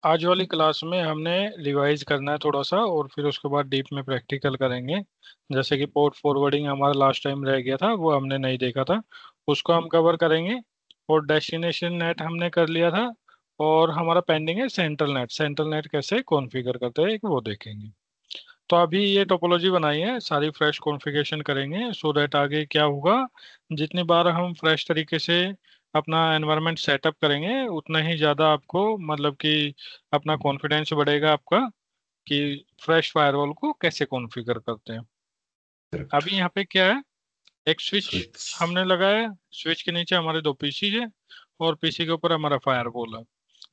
आज वाली क्लास में हमने रिवाइज करना है थोड़ा सा, और फिर उसके बाद डीप में प्रैक्टिकल करेंगे। जैसे कि पोर्ट फॉरवर्डिंग हमारा लास्ट टाइम रह गया था, वो हमने नहीं देखा था, उसको हम कवर करेंगे। और डेस्टिनेशन नेट हमने कर लिया था। और हमारा पेंडिंग है सेंट्रल नेट। सेंट्रल नेट कैसे कॉन्फ़िगर करते हैं वो देखेंगे। तो अभी ये टोपोलॉजी बनाई है, सारी फ्रेश कॉन्फ़िगरेशन करेंगे सो दैट आगे क्या होगा। जितनी बार हम फ्रेश तरीके से अपना एनवायरनमेंट सेटअप करेंगे, उतना ही ज़्यादा आपको मतलब कि अपना कॉन्फिडेंस बढ़ेगा आपका, कि फ्रेश फायरवॉल को कैसे कॉन्फ़िगर करते हैं। करेक्ट। अभी यहाँ पे क्या है, एक स्विच स्विच। हमने लगाया। स्विच के नीचे हमारे दो पीसी है, और पीसी के ऊपर हमारा फायरवॉल है।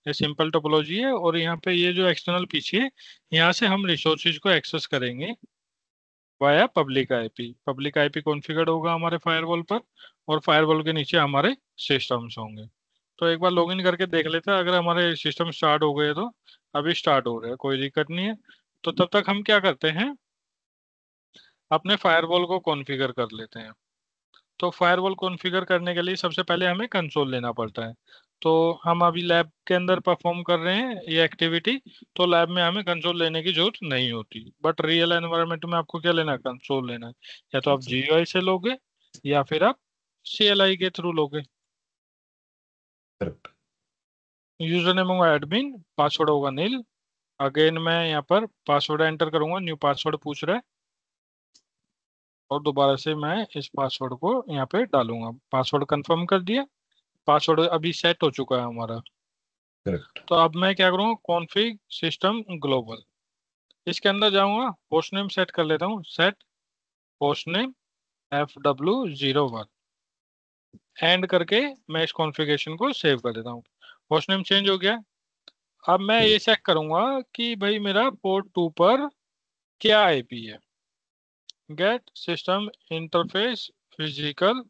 ये सिंपल टोपोलॉजी है। और यहाँ पे ये जो एक्सटर्नल पीसी है, यहाँ से हम रिसोर्सेज को एक्सेस करेंगे via public IP. Public IP configured होगा हमारे फायरवॉल पर, और फायरवॉल के नीचे हमारे सिस्टम्स होंगे। तो एक बार लॉगिन करके देख लेते हैं, अगर हमारे सिस्टम स्टार्ट हो गए तो। अभी स्टार्ट हो रहे हैं, कोई दिक्कत नहीं है। तो तब तक हम क्या करते हैं, अपने फायरवॉल को कॉन्फ़िगर कर लेते हैं। तो फायरवॉल कॉन्फ़िगर करने के लिए सबसे पहले हमें कंसोल लेना पड़ता है। तो हम अभी लैब के अंदर परफॉर्म कर रहे हैं ये एक्टिविटी। तो लैब में हमें कंसोल लेने की जरूरत नहीं होती, बट रियल एनवायरनमेंट में आपको क्या लेना है, कंसोल लेना है। या तो आप जीयूआई से लोगे, या फिर आप सीएलआई के थ्रू लोगे। करेक्ट। यूजर नेम होगा एडमिन, पासवर्ड होगा नील। अगेन मैं यहाँ पर पासवर्ड एंटर करूंगा, न्यू पासवर्ड पूछ रहा है। और दोबारा से मैं इस पासवर्ड को यहाँ पे डालूंगा। पासवर्ड कंफर्म कर दिया। पासवर्ड अभी सेट हो चुका है हमारा। करेक्ट। तो अब मैं क्या करूँगा, कॉन्फ़िग सिस्टम ग्लोबल, इसके अंदर जाऊंगा। होस्ट नेम सेट कर लेता हूँ, set host name FW01। And करके मैं इस कॉन्फ़िगरेशन को सेव कर देता हूँ। होस्ट नेम चेंज हो गया। अब मैं ये चेक करूंगा कि भाई मेरा पोर्ट 2 पर क्या आईपी है। Get system interface physical,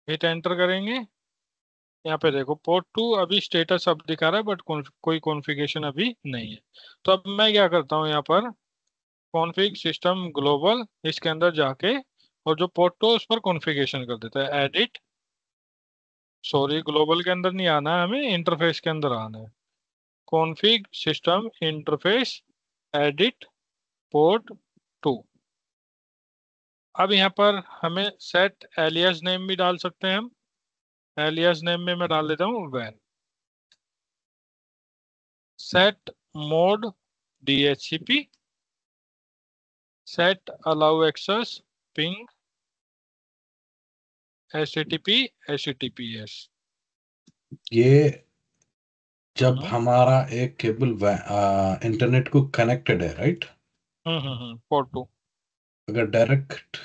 hit enter करेंगे। यहाँ पे देखो पोर्ट 2 अभी स्टेटस अब दिखा रहा है, बट कोई कॉन्फ़िगरेशन अभी नहीं है। तो अब मैं क्या करता हूँ यहाँ पर, कॉन्फ़िग सिस्टम ग्लोबल, इसके अंदर जाके और जो पोर्ट 2 उस पर कॉन्फ़िगरेशन कर देता है। एडिट, सॉरी ग्लोबल के अंदर नहीं आना है, हमें इंटरफेस के अंदर आना है। Config system interface, edit port 2। अब यहाँ पर हमें सेट एलियास नेम भी डाल सकते हैं हम। एलियास नेम में मैं डाल देता हूँ वैन। Set mode DHCP, set allow access ping HTTP HTTPS। ये जब हम्म हमारा एक केबल इंटरनेट को कनेक्टेड है, राइट? पोर्ट 2। अगर डायरेक्ट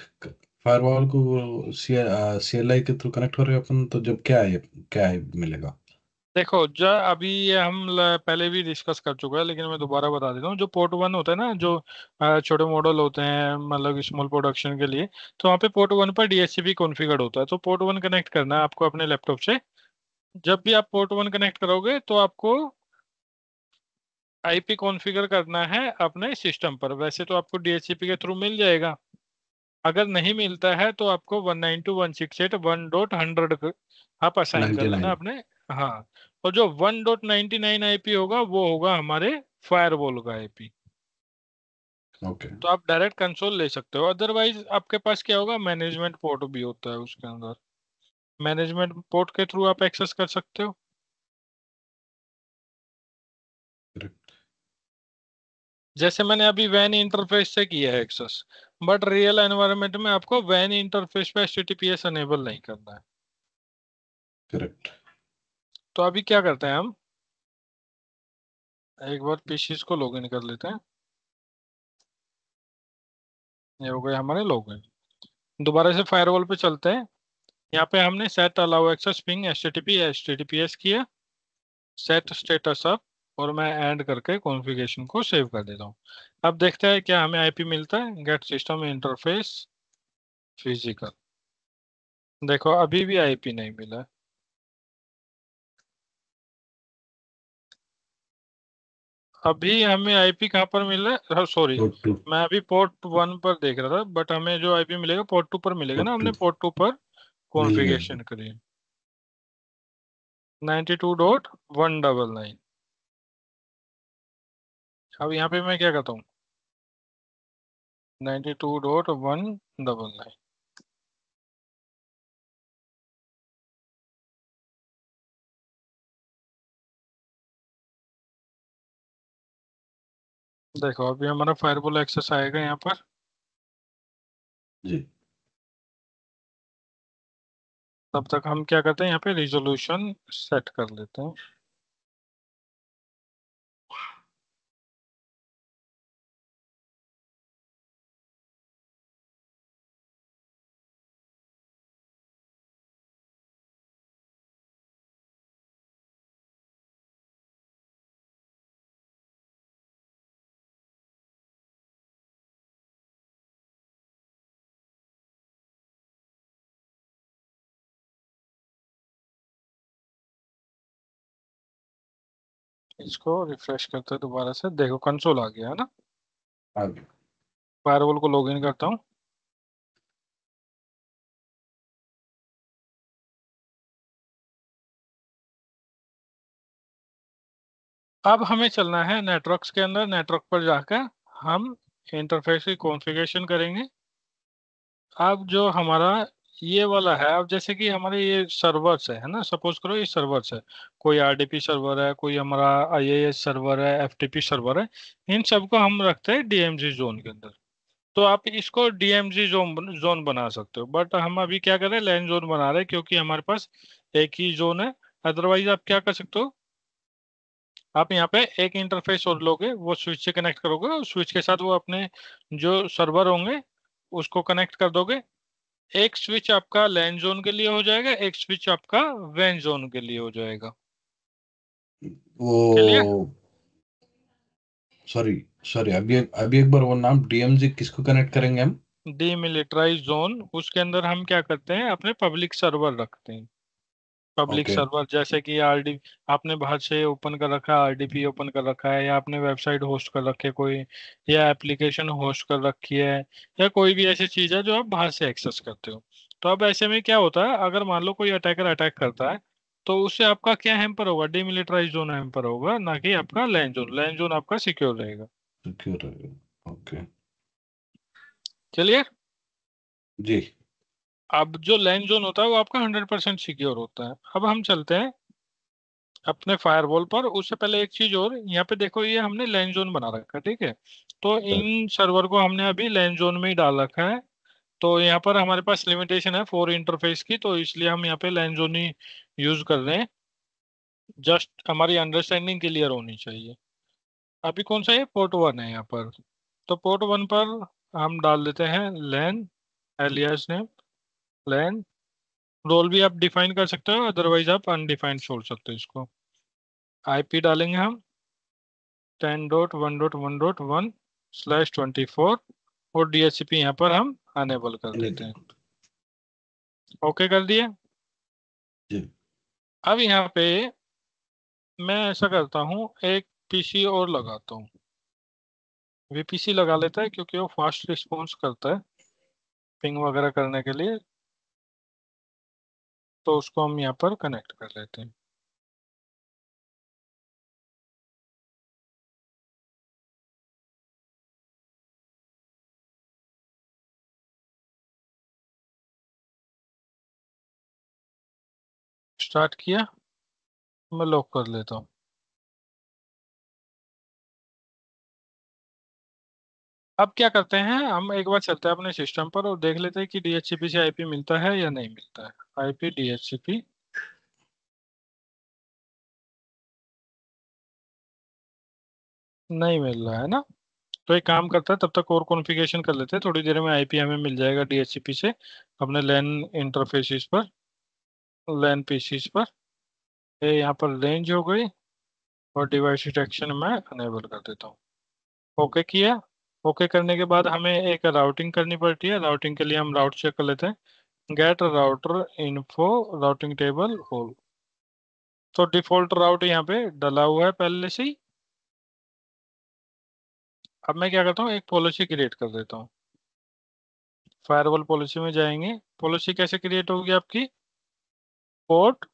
फायरवॉल को सीएलआई के थ्रू कनेक्ट हो रहे हैं अपन, तो जब क्या है मिलेगा? देखो जो अभी ये हम पहले भी डिस्कस कर चुके हैं, लेकिन मैं दोबारा बता देता हूँ। जो पोर्ट 1 होता है ना, जो छोटे मॉडल होते हैं मतलब स्मॉल प्रोडक्शन के लिए, तो वहाँ पे पोर्ट 1 पर DHCP कॉन्फ़िगर्ड होता है। तो पोर्ट 1 कनेक्ट करना है आपको अपने लैपटॉप से। जब भी आप पोर्ट 1 कनेक्ट करोगे तो आपको आईपी कॉन्फ़िगर करना है अपने सिस्टम पर। वैसे तो आपको DHCP के थ्रू मिल जाएगा। अगर नहीं मिलता है तो आपको 192.168.100 आप असाइन कर लेना 99। अपने। हाँ। और जो 1.99 आईपी होगा वो होगा हमारे फायरवॉल का आईपी। ओके। तो आप डायरेक्ट कंसोल ले सकते हो। अदरवाइज आपके पास क्या होगा, मैनेजमेंट पोर्ट भी होता है उसके अंदर। मैनेजमेंट पोर्ट के थ्रू आप एक्सेस कर सकते हो। करेक्ट। जैसे मैंने अभी वैन इंटरफेस से किया है एक्सेस, बट रियल एनवायरनमेंट में आपको वैन इंटरफेस पे HTTPS अनेबल नहीं करना है। करेक्ट। तो अभी क्या करते हैं हम, एक बार पीसीस को लॉगिन कर लेते हैं। ये हो गए हमारे लॉगिन। दोबारा से फायरवॉल पे चलते हैं। यहाँ पे हमने set allow access ping HTTP HTTPS किया। सेट स्टेटस अप, और मैं ऐड करके कॉन्फ़िगरेशन को सेव कर देता हूँ। अब देखते हैं क्या हमें आईपी मिलता है। गेट सिस्टम इंटरफेस फिजिकल, देखो अभी भी आईपी नहीं मिला। अभी हमें आईपी कहाँ पर मिल रहा है, सॉरी। Port to. मैं अभी पोर्ट 1 पर देख रहा था, बट हमें जो आईपी मिलेगा पोर्ट 2 पर मिलेगा पोर्ट ना, टू हमने पोर्ट 2 पर मिल गया। कॉन्फ़िगरेशन करी। 92.199। अब यहाँ पे मैं क्या करता हूँ, 92.199। देखो अभी हमारा फायरवॉल एक्सेस आएगा यहाँ पर। जी। तब तक हम क्या करते हैं, यहाँ पे रिजोल्यूशन सेट कर लेते हैं। इसको रिफ्रेश करते हैं दोबारा से, देखो कंसोल आ गया है ना। आगे। फायरवॉल को लॉगिन करता हूँ। अब हमें चलना है नेटवर्क्स के अंदर, नेटवर्क पर जाकर हम इंटरफेस की कॉन्फ़िगरेशन करेंगे। अब जो हमारा ये वाला है, अब जैसे कि हमारे ये सर्वर्स है ना, सपोज करो ये सर्वर्स है, कोई आरडीपी सर्वर है, कोई हमारा आईएएस सर्वर है, एफटीपी सर्वर है। इन सबको हम रखते हैं डीएमजी जोन के अंदर। तो आप इसको डीएमजी जोन जोन बना सकते हो, बट हम अभी क्या कर रहे हैं, लैन जोन बना रहे हैं, क्योंकि हमारे पास एक ही जोन है। अदरवाइज आप क्या कर सकते हो, आप यहाँ पे एक इंटरफेस और लोगे, वो स्विच से कनेक्ट करोगे, और स्विच के साथ वो अपने जो सर्वर होंगे उसको कनेक्ट कर दोगे। एक स्विच आपका लैन जोन के लिए हो जाएगा, एक स्विच आपका वैन जोन के लिए हो जाएगा। क्लियर। वो सॉरी, सॉरी, अभी एक बार वो नाम डीएमजी किसको कनेक्ट करेंगे हम? डीमिलिटराइज जोन, उसके अंदर हम क्या करते हैं, अपने पब्लिक सर्वर रखते हैं। Public okay. सर्वर जैसे कि आरडी, आपने बाहर से ओपन कर रखा है, आरडीपी ओपन कर रखा है, या आपने वेबसाइट होस्ट कर रखी है कोई, या एप्लीकेशन होस्ट कर रखी है, या कोई भी ऐसी चीज है जो आप बाहर से एक्सेस करते हो। तो अब ऐसे में क्या होता है, अगर मान लो कोई अटैकर अटैक करता है, तो उससे आपका क्या हैम्पर होगा, डीमिलिटराइज जोन हैम्पर होगा, ना कि आपका लैन जोन। लैन जोन आपका सिक्योर रहेगा। सिक्योर है। ओके। चलिए। जी। अब जो लैन जोन होता है वो आपका 100% सिक्योर होता है। अब हम चलते हैं अपने फायरवॉल पर। उससे पहले एक चीज और, यहाँ पे देखो ये हमने लैन जोन बना रखा है, ठीक है। तो इन सर्वर को हमने अभी लैन जोन में ही डाल रखा है। तो यहाँ पर हमारे पास लिमिटेशन है 4 इंटरफेस की, तो इसलिए हम यहाँ पे लैन जोन ही यूज कर रहे हैं। जस्ट हमारी अंडरस्टैंडिंग क्लियर होनी चाहिए। अभी कौन सा है, पोर्ट 1 है यहाँ पर। तो पोर्ट 1 पर हम डाल देते हैं लैन, एलियास नेम लैन। रोल भी आप डिफाइन कर सकते हो, अदरवाइज आप अनडिफाइंड छोड़ सकते हो इसको। आईपी डालेंगे हम 10.1.1.1/24, और डीएचसीपी यहाँ पर हम अनेबल कर देते हैं। एनीथिंग। ओके कर दिए। जी। अब यहाँ पे मैं ऐसा करता हूँ, एक पीसी और लगाता हूँ। वीपीसी लगा लेता है क्योंकि वो फास्ट रिस्पॉन्स करता है पिंग वगैरह करने के लिए। तो उसको हम यहाँ पर कनेक्ट कर लेते हैं। स्टार्ट किया, मैं लॉक कर लेता हूँ। अब क्या करते हैं, हम एक बार चलते हैं अपने सिस्टम पर और देख लेते हैं कि डीएचसीपी से आईपी मिलता है या नहीं मिलता है। आईपी डीएचसीपी नहीं मिल रहा है ना। तो एक काम करता है, तब तक और कॉन्फ़िगरेशन कर लेते हैं, थोड़ी देर में आईपी हमें मिल जाएगा डीएचसीपी से अपने लैन इंटरफेसिस पर, लैन पीसीस पर। ये यहाँ पर रेंज हो गई, और डिवाइस डिटेक्शन मैं अनेबल कर देता हूँ। ओके किया। ओके करने के बाद हमें एक राउटिंग करनी पड़ती है। राउटिंग के लिए हम राउट चेक कर लेते हैं, get router info routing table all. तो डिफॉल्ट राउट यहाँ पे डला हुआ है पहले से ही। अब मैं क्या करता हूँ, एक पॉलिसी क्रिएट कर देता हूँ। फायरवॉल पॉलिसी में जाएंगे। पॉलिसी कैसे क्रिएट होगी आपकी, पोर्ट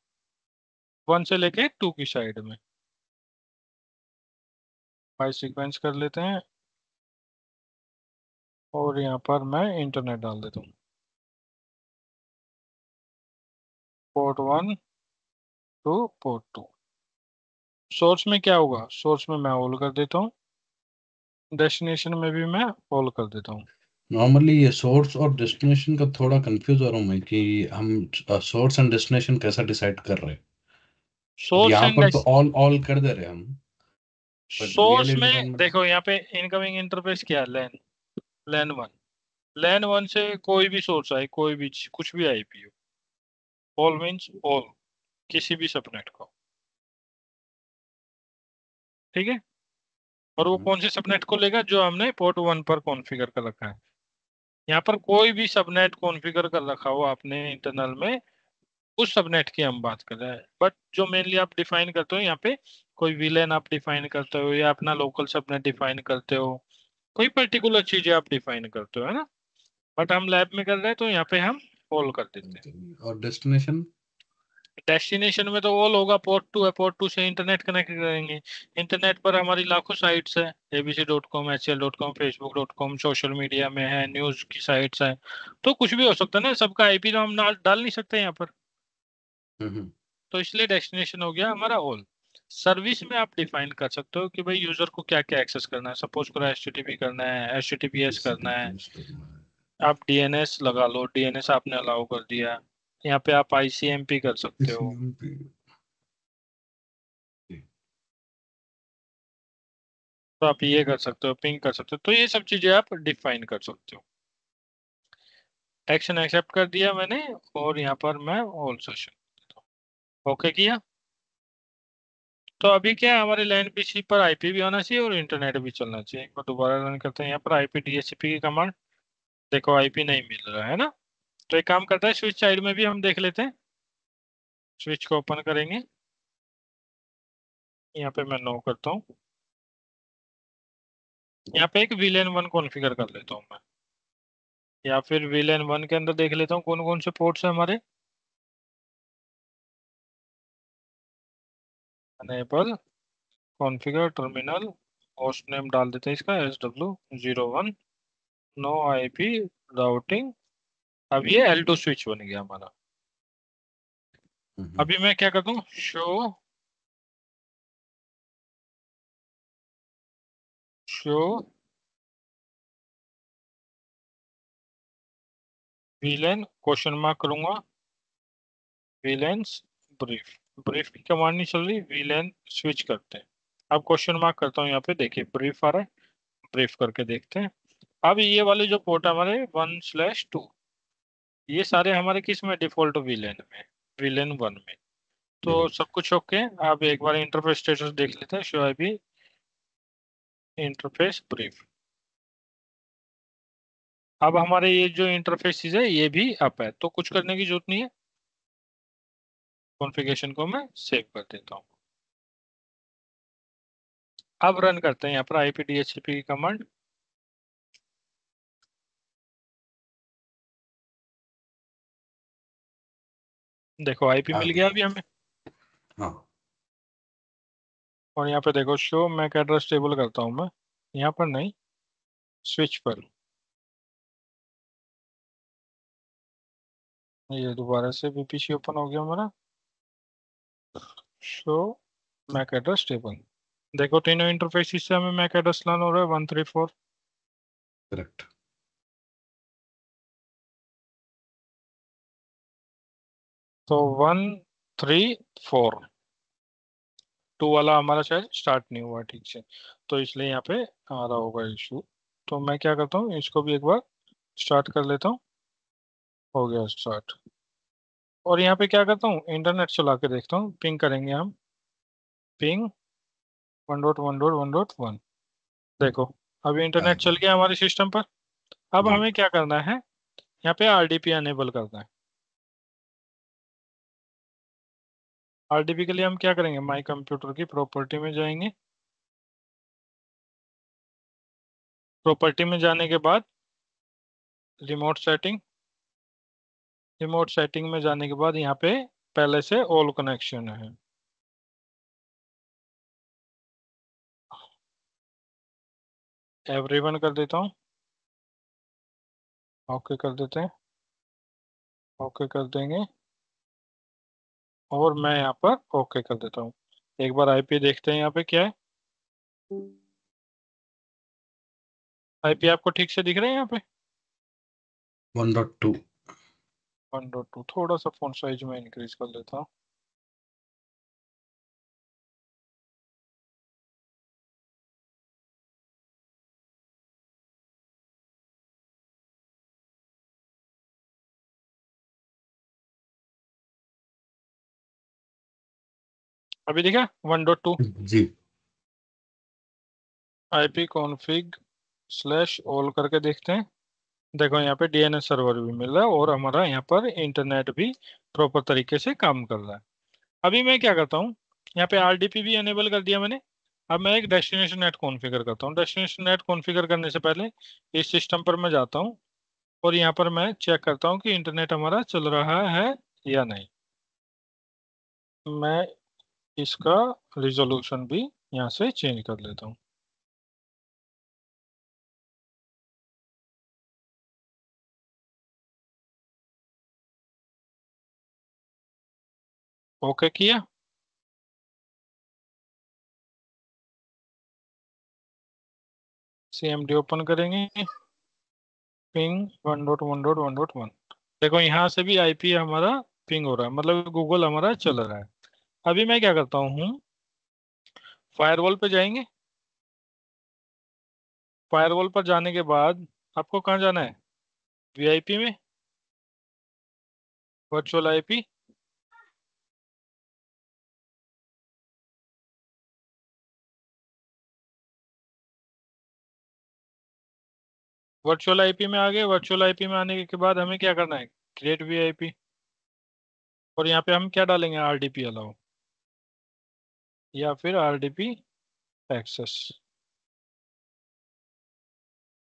1 से लेके 2 की साइड में। बाय सीक्वेंस कर लेते हैं और यहाँ पर मैं इंटरनेट डाल देता हूँ। Port 1 two port 2। सोर्स में क्या होगा, सोर्स में मैं ऑल कर देता हूँ, डेस्टिनेशन में भी मैं ऑल कर देता हूँ। नॉर्मली ये सोर्स और डेस्टिनेशन का थोड़ा कंफ्यूज हो रहा हूँ मैं कि हम सोर्स एंड डेस्टिनेशन कैसा डिसाइड कर रहे हैं। अब सोर्स यहाँ एंड पर तो ऑल ऑल कर दे रहे हैं हम, बट रियल सोर्स में एनवायरनमेंट। देखो यहाँ पे इनकमिंग इंटरफेस क्या है, लैन, लैन वन। लैन वन से कोई भी सोर्स आए, कोई भी कुछ भी आईपी हो, ऑल मीन्स ऑल, किसी भी सबनेट को, ठीक है। और वो कौन से सबनेट को लेगा, जो हमने पोर्ट 1 पर कॉन्फ़िगर कर रखा है। यहाँ पर कोई भी सबनेट कॉन्फ़िगर कर रखा हो आपने इंटरनल में, उस सबनेट की हम बात कर रहे हैं। बट जो मेनली आप डिफाइन करते हो यहाँ पे, कोई विलेन आप डिफाइन करते हो या अपना लोकल सबनेट डिफाइन करते हो, कोई पर्टिकुलर चीजें आप डिफाइन करते हो, है ना। बट हम लैब में कर रहे हैं तो यहाँ पे हम ऑल कर देते हैं। और डेस्टिनेशन। डेस्टिनेशन में तो ऑल होगा, पोर्ट 2 है, पोर्ट 2 से इंटरनेट कनेक्ट करेंगे। इंटरनेट पर हमारी लाखों साइट्स है, abc.com, hl.com, facebook.com, social media में है, न्यूज की साइट्स है। तो कुछ भी हो सकता है ना, सबका आईपी तो हम डाल नहीं सकते यहाँ पर। हम्म। तो इसलिए डेस्टिनेशन हो गया हमारा ऑल। सर्विस में आप डिफाइन कर सकते हो कि भाई यूजर को क्या क्या एक्सेस करना है। सपोज करो HTTP करना है, HTTPS करना है, HTTPS करना है। आप DNS लगा लो, DNS आपने अलाउ कर दिया। यहाँ पे आप ICMP कर सकते हो, CMP। तो आप ये कर सकते हो, पिंग कर सकते हो। तो ये सब चीजें आप डिफाइन कर सकते हो। एक्शन एक्सेप्ट कर दिया मैंने, और यहाँ पर मैं ऑल सेशन ओके किया। तो अभी क्या है, हमारे लैन पीसी पर आईपी भी आना चाहिए और इंटरनेट भी चलना चाहिए। एक बार दोबारा रन करते हैं यहाँ पर आईपी DHCP की कमांड। देखो आईपी नहीं मिल रहा है ना। तो एक काम करता है, स्विच साइड में भी हम देख लेते हैं। स्विच को ओपन करेंगे, यहाँ पे मैं नो करता हूँ। यहाँ पे एक VLAN 1 कॉन्फ़िगर कर लेता हूँ मैं, या फिर VLAN 1 के अंदर देख लेता हूँ कौन कौन से पोर्ट्स हैं हमारे। Enable configure terminal, host name डाल देते हैं इसका SW01, नो आईपी राउटिंग। अब ये L2 स्विच बन गया हमारा। हम्म। अभी मैं क्या करता हूँ, show show VLAN question mark करूंगा, VLANs ब्रीफ। ब्रीफ की कमांड नहीं चल रही, VLAN स्विच करते हैं। अब क्वेश्चन मार्क करता हूँ, यहाँ पे देखिए ब्रीफ आ रहा है। ब्रीफ करके देखते हैं। अब ये वाले जो पोर्ट हमारे 1/2, ये सारे हमारे किस में, डिफॉल्ट VLAN में, VLAN 1 में। तो सब कुछ ओके। अब एक बार इंटरफेस स्टेटस देख लेते हैं, शो आई इंटरफेस ब्रीफ। अब हमारे ये जो इंटरफेस है ये भी अप है, तो कुछ करने की जरूरत नहीं है। कॉन्फ़िगरेशन को मैं सेव कर देता हूँ। अब रन करते हैं यहाँ पर आईपी DHCP की कमांड। देखो आईपी आ मिल गया गया। अभी हमें। हाँ। और यहाँ पे देखो शो मैक एड्रेस टेबल करता हूँ मैं, यहाँ पर नहीं, स्विच पर। ये दोबारा से VPC ओपन हो गया हमारा। Show MAC address table. देखो तीनों इंटरफेस से हमें मैक एड्रेस लाना हो रहा है 134। करेक्ट। तो 134, 2 वाला हमारा शायद स्टार्ट नहीं हुआ ठीक से, तो इसलिए यहाँ पे आ रहा होगा इशू। तो मैं क्या करता हूँ, इसको भी एक बार स्टार्ट कर लेता हूँ। हो गया स्टार्ट। और यहाँ पे क्या करता हूँ, इंटरनेट चला के देखता हूँ, पिंग करेंगे हम। पिंग 1.1.1.1। देखो अभी आ इंटरनेट चल गया। गया हमारे सिस्टम पर। अब जी। हमें क्या करना है, यहाँ पे RDP अनेबल करना है। RDP के लिए हम क्या करेंगे, माई कंप्यूटर की प्रॉपर्टी में जाएंगे। प्रॉपर्टी में जाने के बाद रिमोट सेटिंग, रिमोट सेटिंग में जाने के बाद यहाँ पे पहले से ऑल कनेक्शन है। एवरीवन कर देता हूँ, ओके कर देते हैं, ओके कर देंगे, और मैं यहाँ पर ओके कर देता हूँ। एक बार आईपी देखते हैं यहाँ पे क्या है। आईपी आपको ठीक से दिख रहा है यहाँ पे? 1.2। 1.2, थोड़ा सा फॉन्ट साइज में इंक्रीज कर देता हूँ। अभी दिखा 1.2। जी। आईपी कॉन्फ़िग स्लैश ऑल करके देखते हैं। देखो यहाँ पे डीएनएस सर्वर भी मिल रहा है और हमारा यहाँ पर इंटरनेट भी प्रॉपर तरीके से काम कर रहा है। अभी मैं क्या करता हूँ, यहाँ पे आरडीपी भी एनेबल कर दिया मैंने। अब मैं एक डेस्टिनेशन नेट कॉन्फ़िगर करता हूँ। डेस्टिनेशन नेट कॉन्फ़िगर करने से पहले इस सिस्टम पर मैं जाता हूँ और यहाँ पर मैं चेक करता हूँ कि इंटरनेट हमारा चल रहा है या नहीं। मैं इसका रिजोल्यूशन भी यहाँ से चेंज कर लेता हूँ। ओके किया। सीएमडी ओपन करेंगे, पिंग 1.1.1.1। देखो यहाँ से भी आईपी हमारा पिंग हो रहा है, मतलब गूगल हमारा चल रहा है। अभी मैं क्या करता हूँ, फायरवॉल पे जाएंगे। फायरवॉल पर जाने के बाद आपको कहाँ जाना है, वीआईपी में, वर्चुअल आईपी। वर्चुअल आईपी में आ गए। वर्चुअल आईपी में आने के बाद हमें क्या करना है, क्रिएट वीआईपी, और यहाँ पे हम क्या डालेंगे, आरडीपी अलाउ या फिर आरडीपी एक्सेस,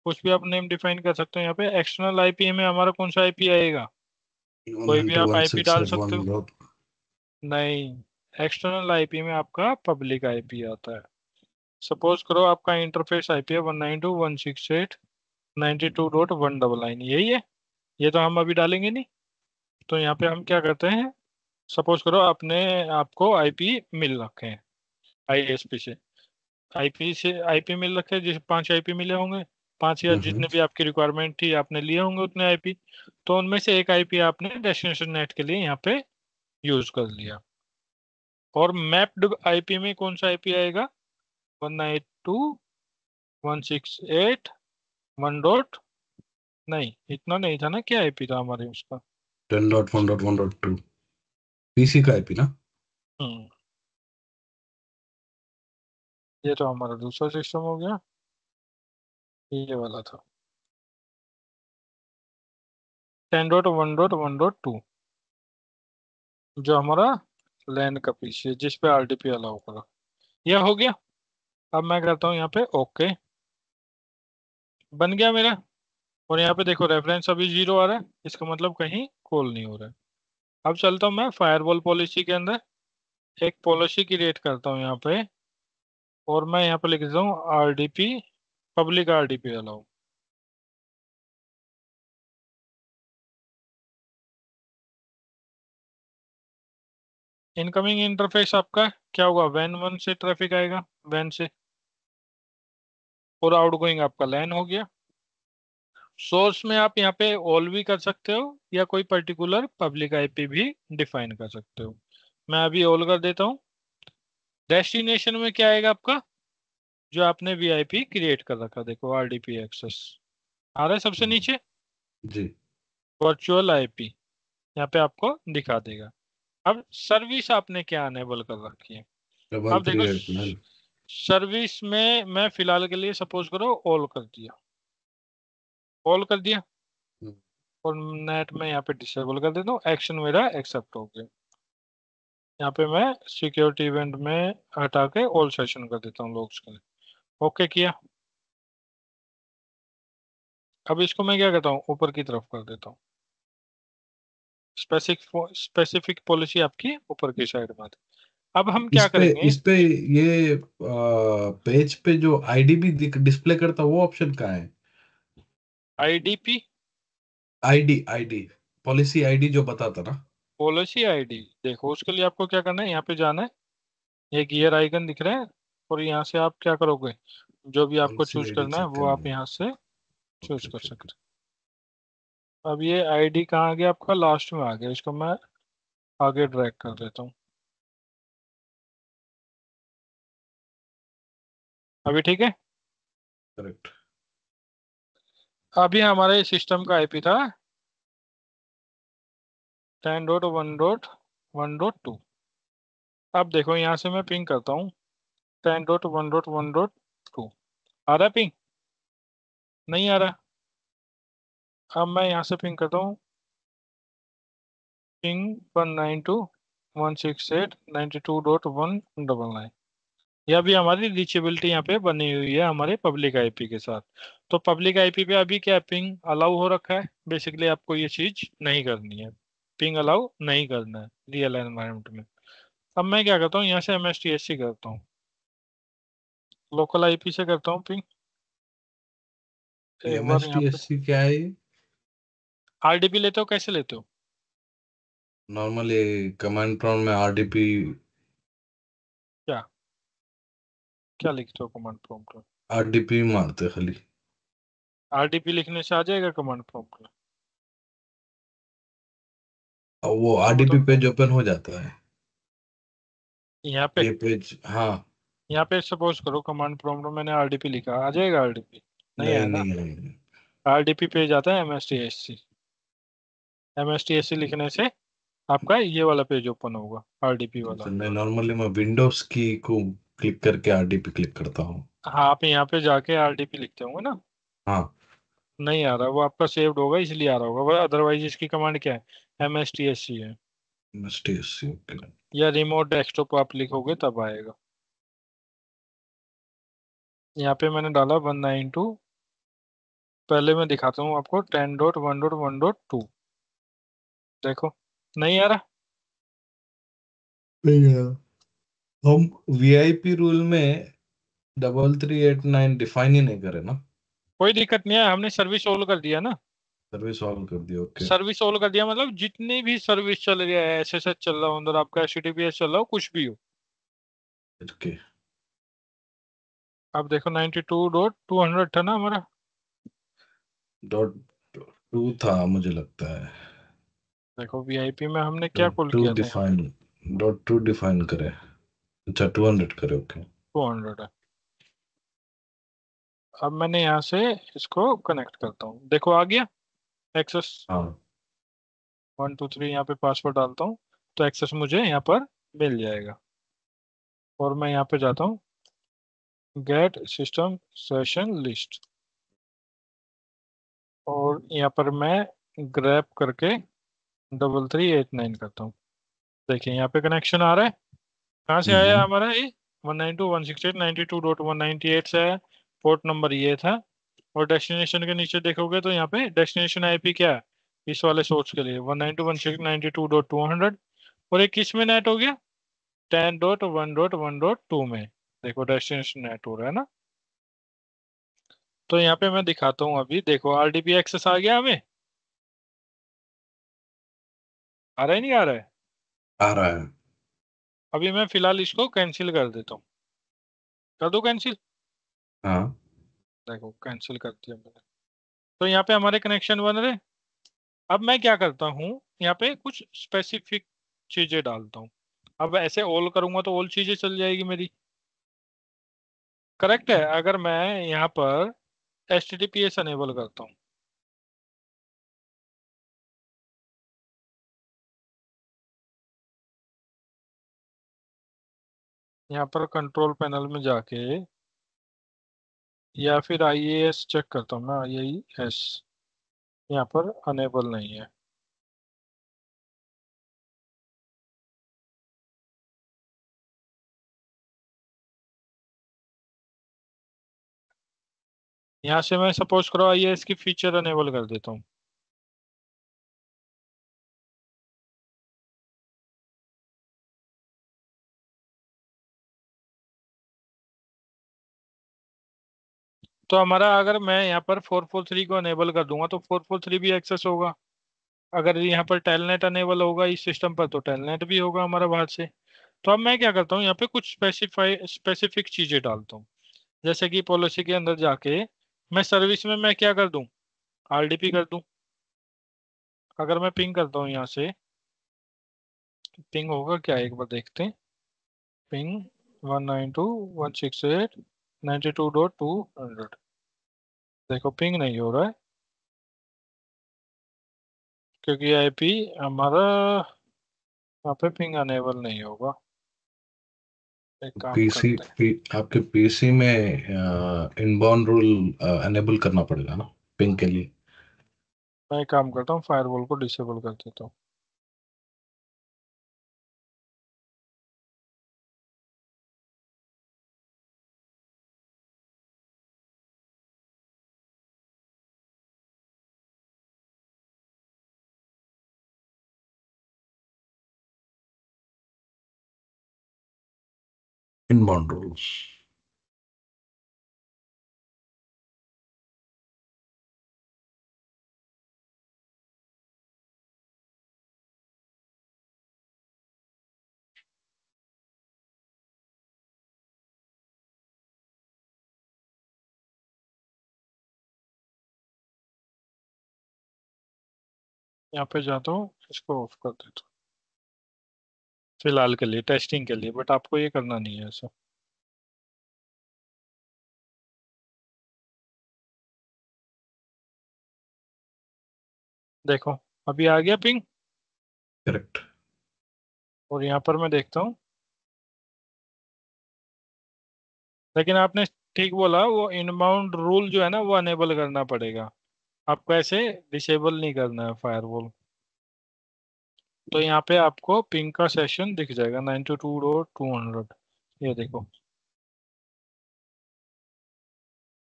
कुछ भी आप नेम डिफाइन कर सकते हो। यहाँ पे एक्सटर्नल आईपी में हमारा कौन सा आईपी आएगा, वन कोई भी इंटू आप वन आईपी सिक्स डाल वन सकते हो। डॉट नहीं, एक्सटर्नल आईपी में आपका पब्लिक आईपी आता है। सपोज करो आपका इंटरफेस आईपी है 192.168.92.199, यही है। ये तो हम अभी डालेंगे नहीं। तो यहाँ पे हम क्या करते हैं, सपोज करो आपने, आपको आईपी मिल रखे हैं आईएसपी से, आईपी से आईपी मिल रखे हैं, जैसे 5 आईपी मिले होंगे, 5 या हम्म। जितने भी आपकी रिक्वायरमेंट थी आपने लिए होंगे उतने आईपी। तो उनमें से एक आईपी आपने डेस्टिनेशन नेट के लिए यहाँ पे यूज कर लिया। और मैप्ड आईपी में कौन सा आईपी आएगा, 192.168.1 नहीं, इतना नहीं था ना, क्या आईपी था हमारे उसका। 10.1.1.2 पीसी का आईपी ना। हम्म, ये तो हमारा दूसरा सिस्टम हो गया, ये वाला था 10.1.1.2, जो हमारा लैंड का पीसी है जिस पे आरडीपी अलाउ करा। यह हो गया। अब मैं करता हूँ यहाँ पे ओके, बन गया मेरा। और यहाँ पे देखो रेफरेंस अभी 0 आ रहा है, इसका मतलब कहीं कॉल नहीं हो रहा है। अब चलता हूँ मैं फायरवॉल पॉलिसी के अंदर, एक पॉलिसी क्रिएट करता हूँ यहाँ पे, और मैं यहाँ पे लिख देता हूँ RDP, public RDP allow. Incoming interface आपका क्या होगा, वैन 1 से ट्रैफिक आएगा, वैन से, और आउटगोइंग आपका लैन हो गया। सोर्स में आप यहाँ पे ऑल भी कर सकते हो या कोई पर्टिकुलर पब्लिक आईपी भी डिफाइन कर सकते हो। मैं अभी ऑल कर देता हूँ। डेस्टिनेशन में क्या आएगा आपका, जो आपने वीआईपी क्रिएट कर रखा, देखो आरडीपी एक्सेस आ रहा है सबसे हम्म। नीचे, जी। वर्चुअल आईपी यहाँ पे आपको दिखा देगा। अब सर्विस आपने क्या अनेबल कर रखी है, वन अब थ्री देखो एट नाइन सर्विस में मैं फिलहाल के लिए सपोज करो ऑल कर दिया, ऑल कर दिया, और नेट में यहाँ पे डिसेबल कर देता हूँ, एक्शन मेरा एक्सेप्ट हो गया। यहाँ पे मैं सिक्योरिटी इवेंट में हटा के ऑल सेशन कर देता हूँ लोग्स के लिए, ओके किया। अब इसको मैं क्या करता हूँ, ऊपर की तरफ कर देता हूँ, स्पेसिफिक स्पेसिफिक पॉलिसी आपकी ऊपर की साइड में आती है। अब हम क्या करेंगे, इस पे ये पेज पे जो आईडी भी डिस्प्ले करता वो ऑप्शन कहाँ है? IDP, ID ID policy ID जो बताता ना। Policy ID. देखो उसके लिए आपको क्या करना है, यहाँ पे जाना है, ये गियर आइकन दिख रहा है, और यहाँ से आप क्या करोगे, जो भी आपको पॉलिसी चूज आईडी करना है चेक वो करना आप है। यहाँ से चूज ओके कर ओके ओके। सकते हैं। अब ये आईडी कहाँ आ गया आपका, लास्ट में आ गया, इसको मैं आगे ड्रैग कर देता हूँ। अभी ठीक है। करेक्ट। अभी हमारे सिस्टम का आईपी था 10.1.1.2। अब देखो यहाँ से मैं पिंग करता हूँ 10.1.1.2। आ रहा है पिंग? नहीं आ रहा। अब मैं यहाँ से पिंग करता हूँ, पिंग 192.168.92.199। यह भी हमारी रीचेबिलिटी यहाँ पे बनी हुई है हमारे पब्लिक आईपी के साथ। तो पब्लिक आईपी पे अभी क्या पिंग अलाउ हो रखा है, बेसिकली आपको ये चीज नहीं करनी है, पिंग अलाउ नहीं करना है रियल एनवायरनमेंट में। अब मैं क्या करता हूँ, यहाँ से एमएसटीएससी करता हूँ, लोकल आईपी से करता हूँ पिंग। एक एम बार एस यहाँ टी पे एस सी क्या है ये? आरडीपी लेते हो, कैसे लेते हो? नॉर्मली कमांड प्रॉम्प्ट में आरडीपी। क्या क्या लिखते हो कमांड प्रॉम्प्ट में? आरडीपी मारते खाली। आरडीपी लिखने से आ जाएगा कमांड प्रॉम्प्ट में? और वो बताओ आरडीपी बताओ। पेज ओपन हो जाता है। यहाँ पे, ये पेज हाँ। यहाँ पे सपोज करो कमांड प्रॉम्प्ट में मैंने आरडीपी लिखा, आ जाएगा आरडीपी? नहीं नहीं आया ना। नहीं नहीं। आरडीपी पे जाता है एमएसटीएससी, एमएसटीएससी लिखने से आपका ये वाला पेज ओपन होगा, आरडीपी वाला। तो मैं विंडोज की को क्लिक करके आरडीपी क्लिक करता हूँ। हाँ, आप यहाँ पे जाके आरडीपी लिखते होंगे ना। हाँ। नहीं आ रहा, वो आपका सेव्ड होगा इसलिए आ रहा होगा, अदरवाइज इसकी कमांड क्या है, एमएसटीएससी है। एमएसटीएससी ओके। या रिमोट डेस्कटॉप आप लिखोगे तब आएगा। यहाँ पे मैंने डाला 192, पहले मैं दिखाता हूँ आपको 10.1.1.2। देखो नहीं आ रहा। नहीं है। हम वीआईपी रूल में 3389 डिफाइन ही नहीं करे ना। कोई दिक्कत नहीं है, हमने सर्विस ऑल कर दिया ना। सर्विस ऑल कर दिया ओके। सर्विस ऑल कर दिया मतलब जितनी भी सर्विस चल रही है, एसएसएच चल रहा हो अंदर आपका, एचटीटीपीएस चल रहा हो, कुछ भी हो। ओके। अब देखो 92.200 था ना हमारा। डॉट टू था मुझे लगता है। देखो वीआईपी में हमने क्या डॉट कॉल टू किया था यहाँ पे, डिफाइन। डॉट टू डिफाइन करे। अच्छा 200 करे ओके। 200 है। अब मैंने यहाँ से इसको कनेक्ट करता हूँ, देखो आ गया एक्सेस। हाँ। 1 2 3 यहाँ पे पासवर्ड डालता हूँ तो एक्सेस मुझे यहाँ पर मिल जाएगा। और मैं यहाँ पे जाता हूँ, गेट सिस्टम सेशन लिस्ट, और यहाँ पर मैं ग्रैब करके 3389 करता हूँ। देखिए यहाँ पे कनेक्शन आ रहा है। कहाँ से आया हम्म। हमारा ये, 192.168.92.198 से आया। पोर्ट नंबर ये था। और डेस्टिनेशन के नीचे देखोगे तो यहाँ पे डेस्टिनेशन आईपी क्या है, इस वाले सोर्स के लिए 192.168.92.200। और एक किस में नेट हो गया, 10.1.1.2 में। देखो डेस्टिनेशन नेट हो रहा है ना। तो यहाँ पे मैं दिखाता हूँ, अभी देखो आरडीपी एक्सेस आ गया हमें, आ रहा है नहीं आ रहा है? आ रहा है। अभी मैं फिलहाल इसको कैंसिल कर देता हूँ, कर दो कैंसिल। हाँ। देखो कैंसिल कर दिया मैंने। तो यहाँ पे हमारे कनेक्शन बन रहे। अब मैं क्या करता हूँ, यहाँ पे कुछ स्पेसिफिक चीजें डालता हूँ। अब ऐसे ऑल करूंगा तो ऑल चीजें चल जाएगी मेरी, करेक्ट है। अगर मैं यहाँ पर HTTPS अनेबल करता हूँ, यहाँ पर कंट्रोल पैनल में जाके, या फिर IAS चेक करता हूँ मैं, IAS यहाँ पर अनेबल नहीं है। यहाँ से मैं सपोज करो IAS की फीचर अनेबल कर देता हूँ। तो हमारा अगर मैं यहाँ पर 443 को अनेबल कर दूंगा तो 443 भी एक्सेस होगा। अगर यहाँ पर टेलनेट अनेबल होगा इस सिस्टम पर तो टेलनेट भी होगा हमारा बाहर से। तो अब मैं क्या करता हूँ, यहाँ पे कुछ स्पेसिफिक चीजें डालता हूँ। जैसे कि पॉलिसी के अंदर जाके मैं सर्विस में मैं क्या कर दूं, आरडीपी कर दूं। अगर मैं पिंग करता हूँ यहाँ से, पिंग होगा क्या एक बार देखते हैं। पिंग 192.168.92.200। देखो पिंग नहीं हो रहा है क्योंकि आईपी हमारा यहाँ पे पिंग अनेबल नहीं होगा। एक काम पीसी करते हैं, आपके पीसी में इनबाउंड रूल एनेबल करना पड़ेगा ना पिंग के लिए। मैं एक काम करता हूँ, फायरवॉल को डिसेबल कर देता हूँ। Inbound rules. यहाँ पे जाता हूँ, इसको ऑफ कर देता हूँ फिलहाल के लिए, टेस्टिंग के लिए, बट आपको ये करना नहीं है ऐसा। देखो अभी आ गया पिंग। करेक्ट। और यहाँ पर मैं देखता हूँ, लेकिन आपने ठीक बोला, वो इनबाउंड रूल जो है ना वो अनेबल करना पड़ेगा। आपको ऐसे डिसेबल नहीं करना है फायरवॉल। तो यहाँ पे आपको पिंग का सेशन दिख जाएगा 92.200। ये देखो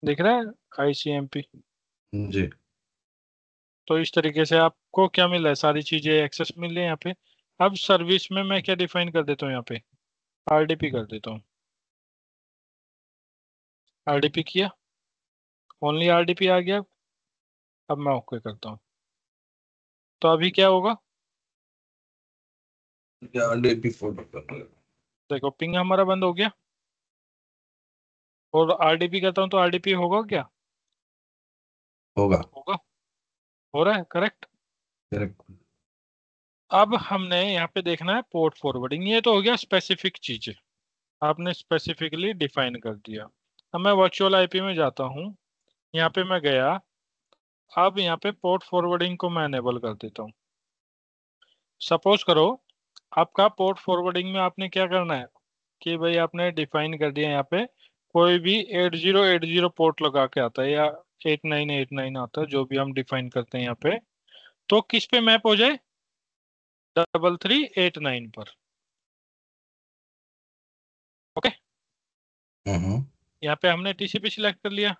दिख रहा है, आईसीएमपी। जी। तो इस तरीके से आपको क्या मिला है, सारी चीजें एक्सेस मिल रही है यहाँ पे। अब सर्विस में मैं क्या डिफाइन कर देता हूँ यहाँ पे, आरडीपी कर देता हूँ। आरडीपी किया, ओनली आरडीपी आ गया। अब मैं ओके करता हूँ, तो अभी क्या होगा, डीपी फोल्डर कर रहे हो। देखो पिंग हमारा बंद हो गया। और आरडीपी करता हूँ तो आरडीपी होगा क्या, होगा। होगा, हो रहा है करेक्ट। करेक्ट। अब हमने यहाँ पे देखना है पोर्ट फॉरवर्डिंग, ये तो हो गया स्पेसिफिक चीज, आपने स्पेसिफिकली डिफाइन कर दिया। अब मैं वर्चुअल आईपी में जाता हूँ, यहाँ पे मैं गया। अब यहाँ पे पोर्ट फॉरवर्डिंग को मैं एनेबल कर देता हूँ। सपोज करो आपका पोर्ट फॉरवर्डिंग में आपने क्या करना है कि भाई आपने डिफाइन कर दिया यहाँ पे कोई भी 8080 पोर्ट लगा के आता है या 8989 आता है, जो भी हम डिफाइन करते हैं यहाँ पे, तो किस पे मैप हो जाए, 3389 पर। ओके, हम्म। यहाँ पे हमने टीसीपी सिलेक्ट कर लिया।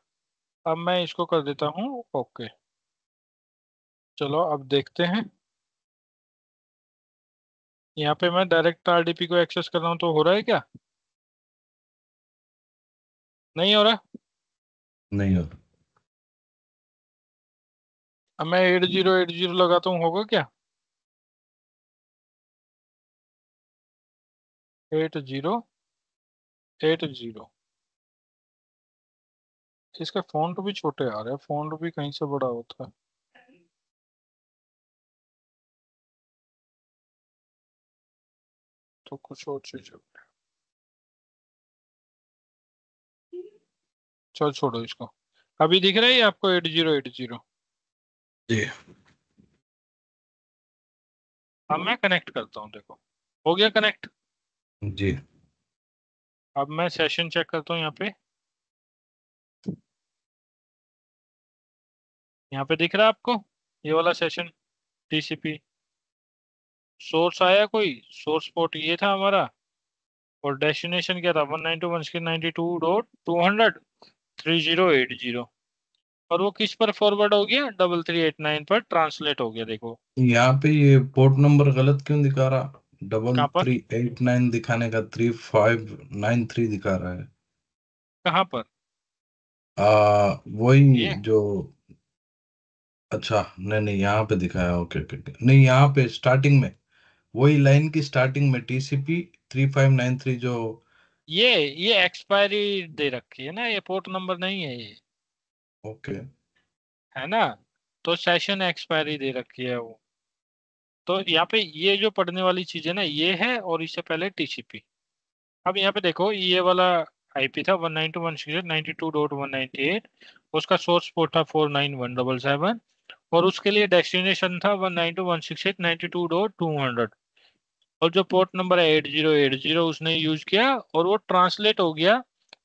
अब मैं इसको कर देता हूँ ओके। चलो अब देखते हैं, यहाँ पे मैं डायरेक्ट आरडीपी को एक्सेस कर रहा हूँ तो हो रहा है क्या, नहीं हो रहा। नहीं होता। अब मैं 8080 लगाता हूँ, होगा क्या, 8080। इसका फॉन्ट भी छोटे आ रहे हैं, फॉन्ट भी कहीं से बड़ा होता है। तो कुछ और चीज है। चल छोड़ो इसको। अभी दिख रहा है ये आपको 8080। जी। अब मैं कनेक्ट करता हूँ, देखो हो गया कनेक्ट। जी। अब मैं सेशन चेक करता हूँ यहाँ पे, यहाँ पे दिख रहा है आपको ये वाला सेशन, टीसीपी सोर्स आया, कोई सोर्स पोर्ट ये था हमारा, और डेस्टिनेशन क्या था, 192.168.200 3080। और वो किस पर फॉरवर्ड हो गया, 3389 पर ट्रांसलेट हो गया, देखो यहाँ पे ये पोर्ट नंबर गलत क्यों दिखा रहा? डबल कहाँ पर, 389 दिखाने का 3593 दिखा रहा है। कहाँ पर। वही ये जो, अच्छा नहीं नहीं यहाँ पे दिखाया, ओके ओके ओके। नहीं यहाँ पे स्टार्टिंग में, वही लाइन की स्टार्टिंग में TCP 3593 जो। ये एक्सपायरी दे रखी है ना, ये पोर्ट नंबर नहीं है ये, ओके। है ना। तो सेशन एक्सपायरी दे रखी है वो। तो यहाँ पे ये जो पढ़ने वाली चीज है ना, ये है, और इससे पहले टीसीपी। अब यहाँ पे देखो, ये वाला आईपी था 192.168.92.198, उसका सोर्स पोर्ट था 49177, और उसके लिए डेस्टिनेशन था 192.168.92.200, और जो पोर्ट नंबर है 8080 उसने यूज किया, और वो ट्रांसलेट हो गया,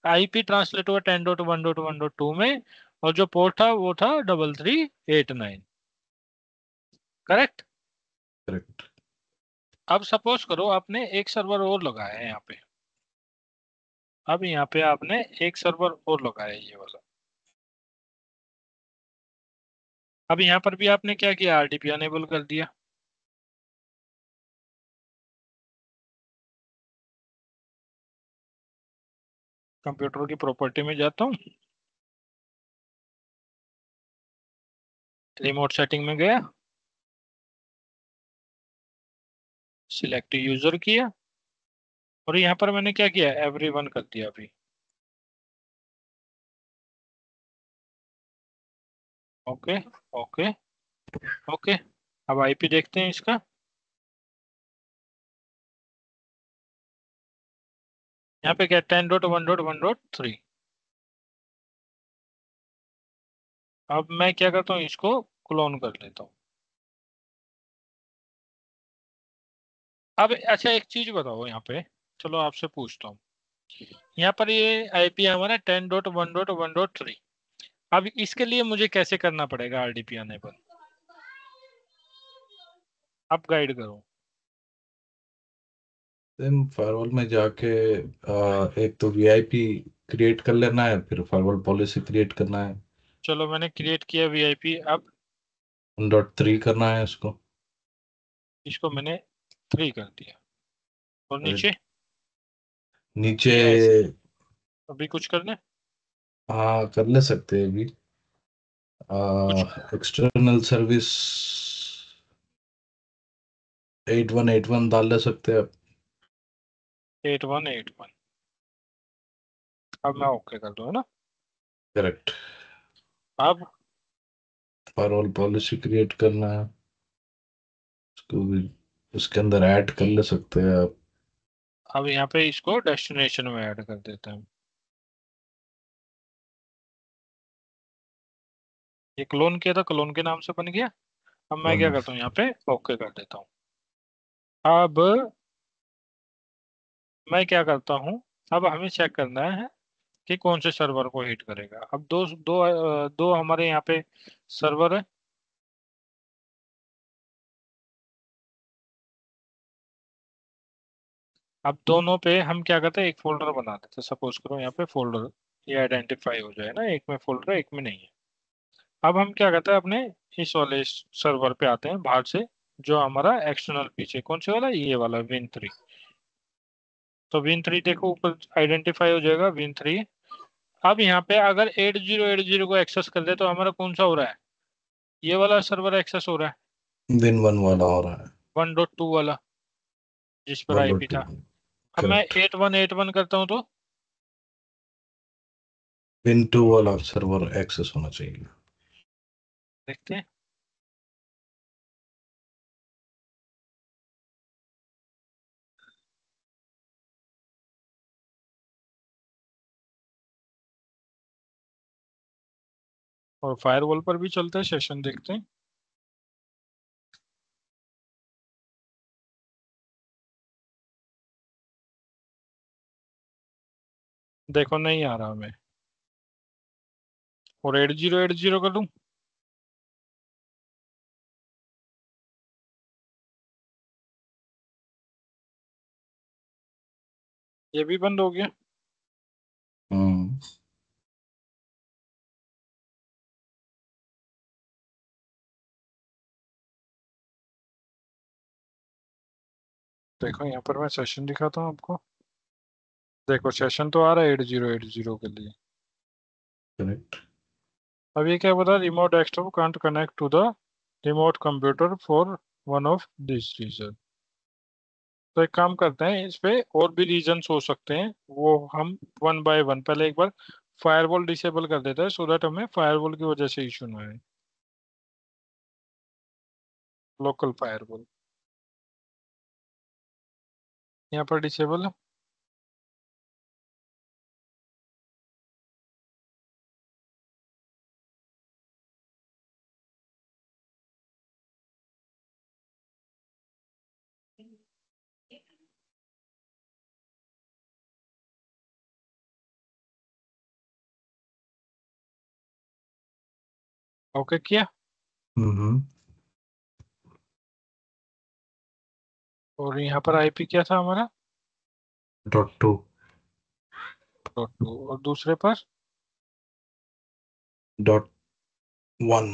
आईपी ट्रांसलेट हुआ 10.1.1.2 में, और जो पोर्ट था वो था 3389। करेक्ट। करेक्ट। अब सपोज करो आपने एक सर्वर और लगाया है यहाँ पे। अब यहाँ पे आपने एक सर्वर और लगाया है, ये वाला। अब यहाँ पर भी आपने क्या किया, आरडीपी अनेबल कर दिया। कंप्यूटर की प्रॉपर्टी में जाता हूँ, रिमोट सेटिंग में गया, सिलेक्ट यूजर किया, और यहाँ पर मैंने क्या किया, एवरीवन कर दिया अभी। Okay, okay, okay. अब आईपी देखते हैं इसका। यहाँ पे क्या, 10.1.1.3। अब मैं क्या करता हूँ, इसको क्लोन कर लेता हूँ। अब अच्छा, एक चीज बताओ यहाँ पे, चलो आपसे पूछता हूँ। यहाँ पर ये आईपी हमारा 10.1.1.3। अब इसके लिए मुझे कैसे करना पड़ेगा आरडीपी अनेबल, आप गाइड करो। देन फायरवॉल में जाके एक तो VIP क्रिएट कर लेना है, फिर फायरवॉल पॉलिसी क्रिएट करना है। चलो मैंने क्रिएट किया वीआईपी। अब 1.3 करना है उसको। इसको मैंने 3 कर दिया, और फिर नीचे नीचे, या ऐसे ही, अभी कुछ करना है? हाँ कर ले सकते हैं अभी। कुछ। एक्सटर्नल सर्विस 8181 डाल ले सकते हैं। 8181। अब मैं ओके कर दूँ, है ना। करेक्ट। अब फायरवॉल पॉलिसी क्रिएट करना है, उसको भी उसके अंदर ऐड कर ले सकते हैं आप। अब यहाँ पे इसको डेस्टिनेशन में ऐड कर देते हैं। ये क्लोन किया था, क्लोन के नाम से बन गया। अब मैं क्या वन। करता हूँ, यहाँ पे ओके कर देता हूँ। अब मैं क्या करता हूँ, अब हमें चेक करना है कि कौन से सर्वर को हिट करेगा। अब दो दो दो हमारे यहाँ पे सर्वर है। अब दोनों पे हम क्या करते हैं, एक फोल्डर बना देते हैं। सपोज करो यहाँ पे फोल्डर, ये आइडेंटिफाई हो जाए ना, एक में फोल्डर है एक में नहीं है। अब हम क्या करते हैं, अपने इस वाले सर्वर पे आते हैं बाहर से, जो हमारा एक्सटर्नल पीछे कौन से वाला, ये वाला Win3। तो Win3 देखो ऊपर आइडेंटिफाई हो जाएगा, Win3। अब यहाँ पे अगर 8080 को एक्सेस कर दे तो हमारा कौन सा हो रहा है, ये वाला सर्वर एक्सेस हो रहा है, विन वन वाला हो रहा है। 1.2 वाला, जिस पर वन आईपी डॉट टू था। अब मैं करेक्ट। 8181 करता हूँ तो विन टू वाला सर्वर एक्सेस होना चाहिए। देखते हैं। और फायरवॉल पर भी चलते हैं, सेशन देखते हैं। देखो नहीं आ रहा मैं, और 8080 कर दूं, ये भी बंद हो गया। हम्म। देखो यहाँ पर मैं सेशन दिखाता हूँ आपको। देखो सेशन तो आ रहा है 8080 के लिए। करेक्ट। अब ये क्या बता, remote desktop can't connect to the remote computer for one of this reason. तो एक काम करते हैं, इस पे और भी रीजंस हो सकते हैं, वो हम वन बाय वन, पहले एक बार फायरवॉल डिसेबल कर देते हैं सो दैट हमें फायरवॉल की वजह से इशू ना आए। लोकल फायरवॉल यहाँ पर डिसेबल है। ओके किया। हम्म। और यहाँ पर आईपी क्या था हमारा, .2। .2, और दूसरे पर .1।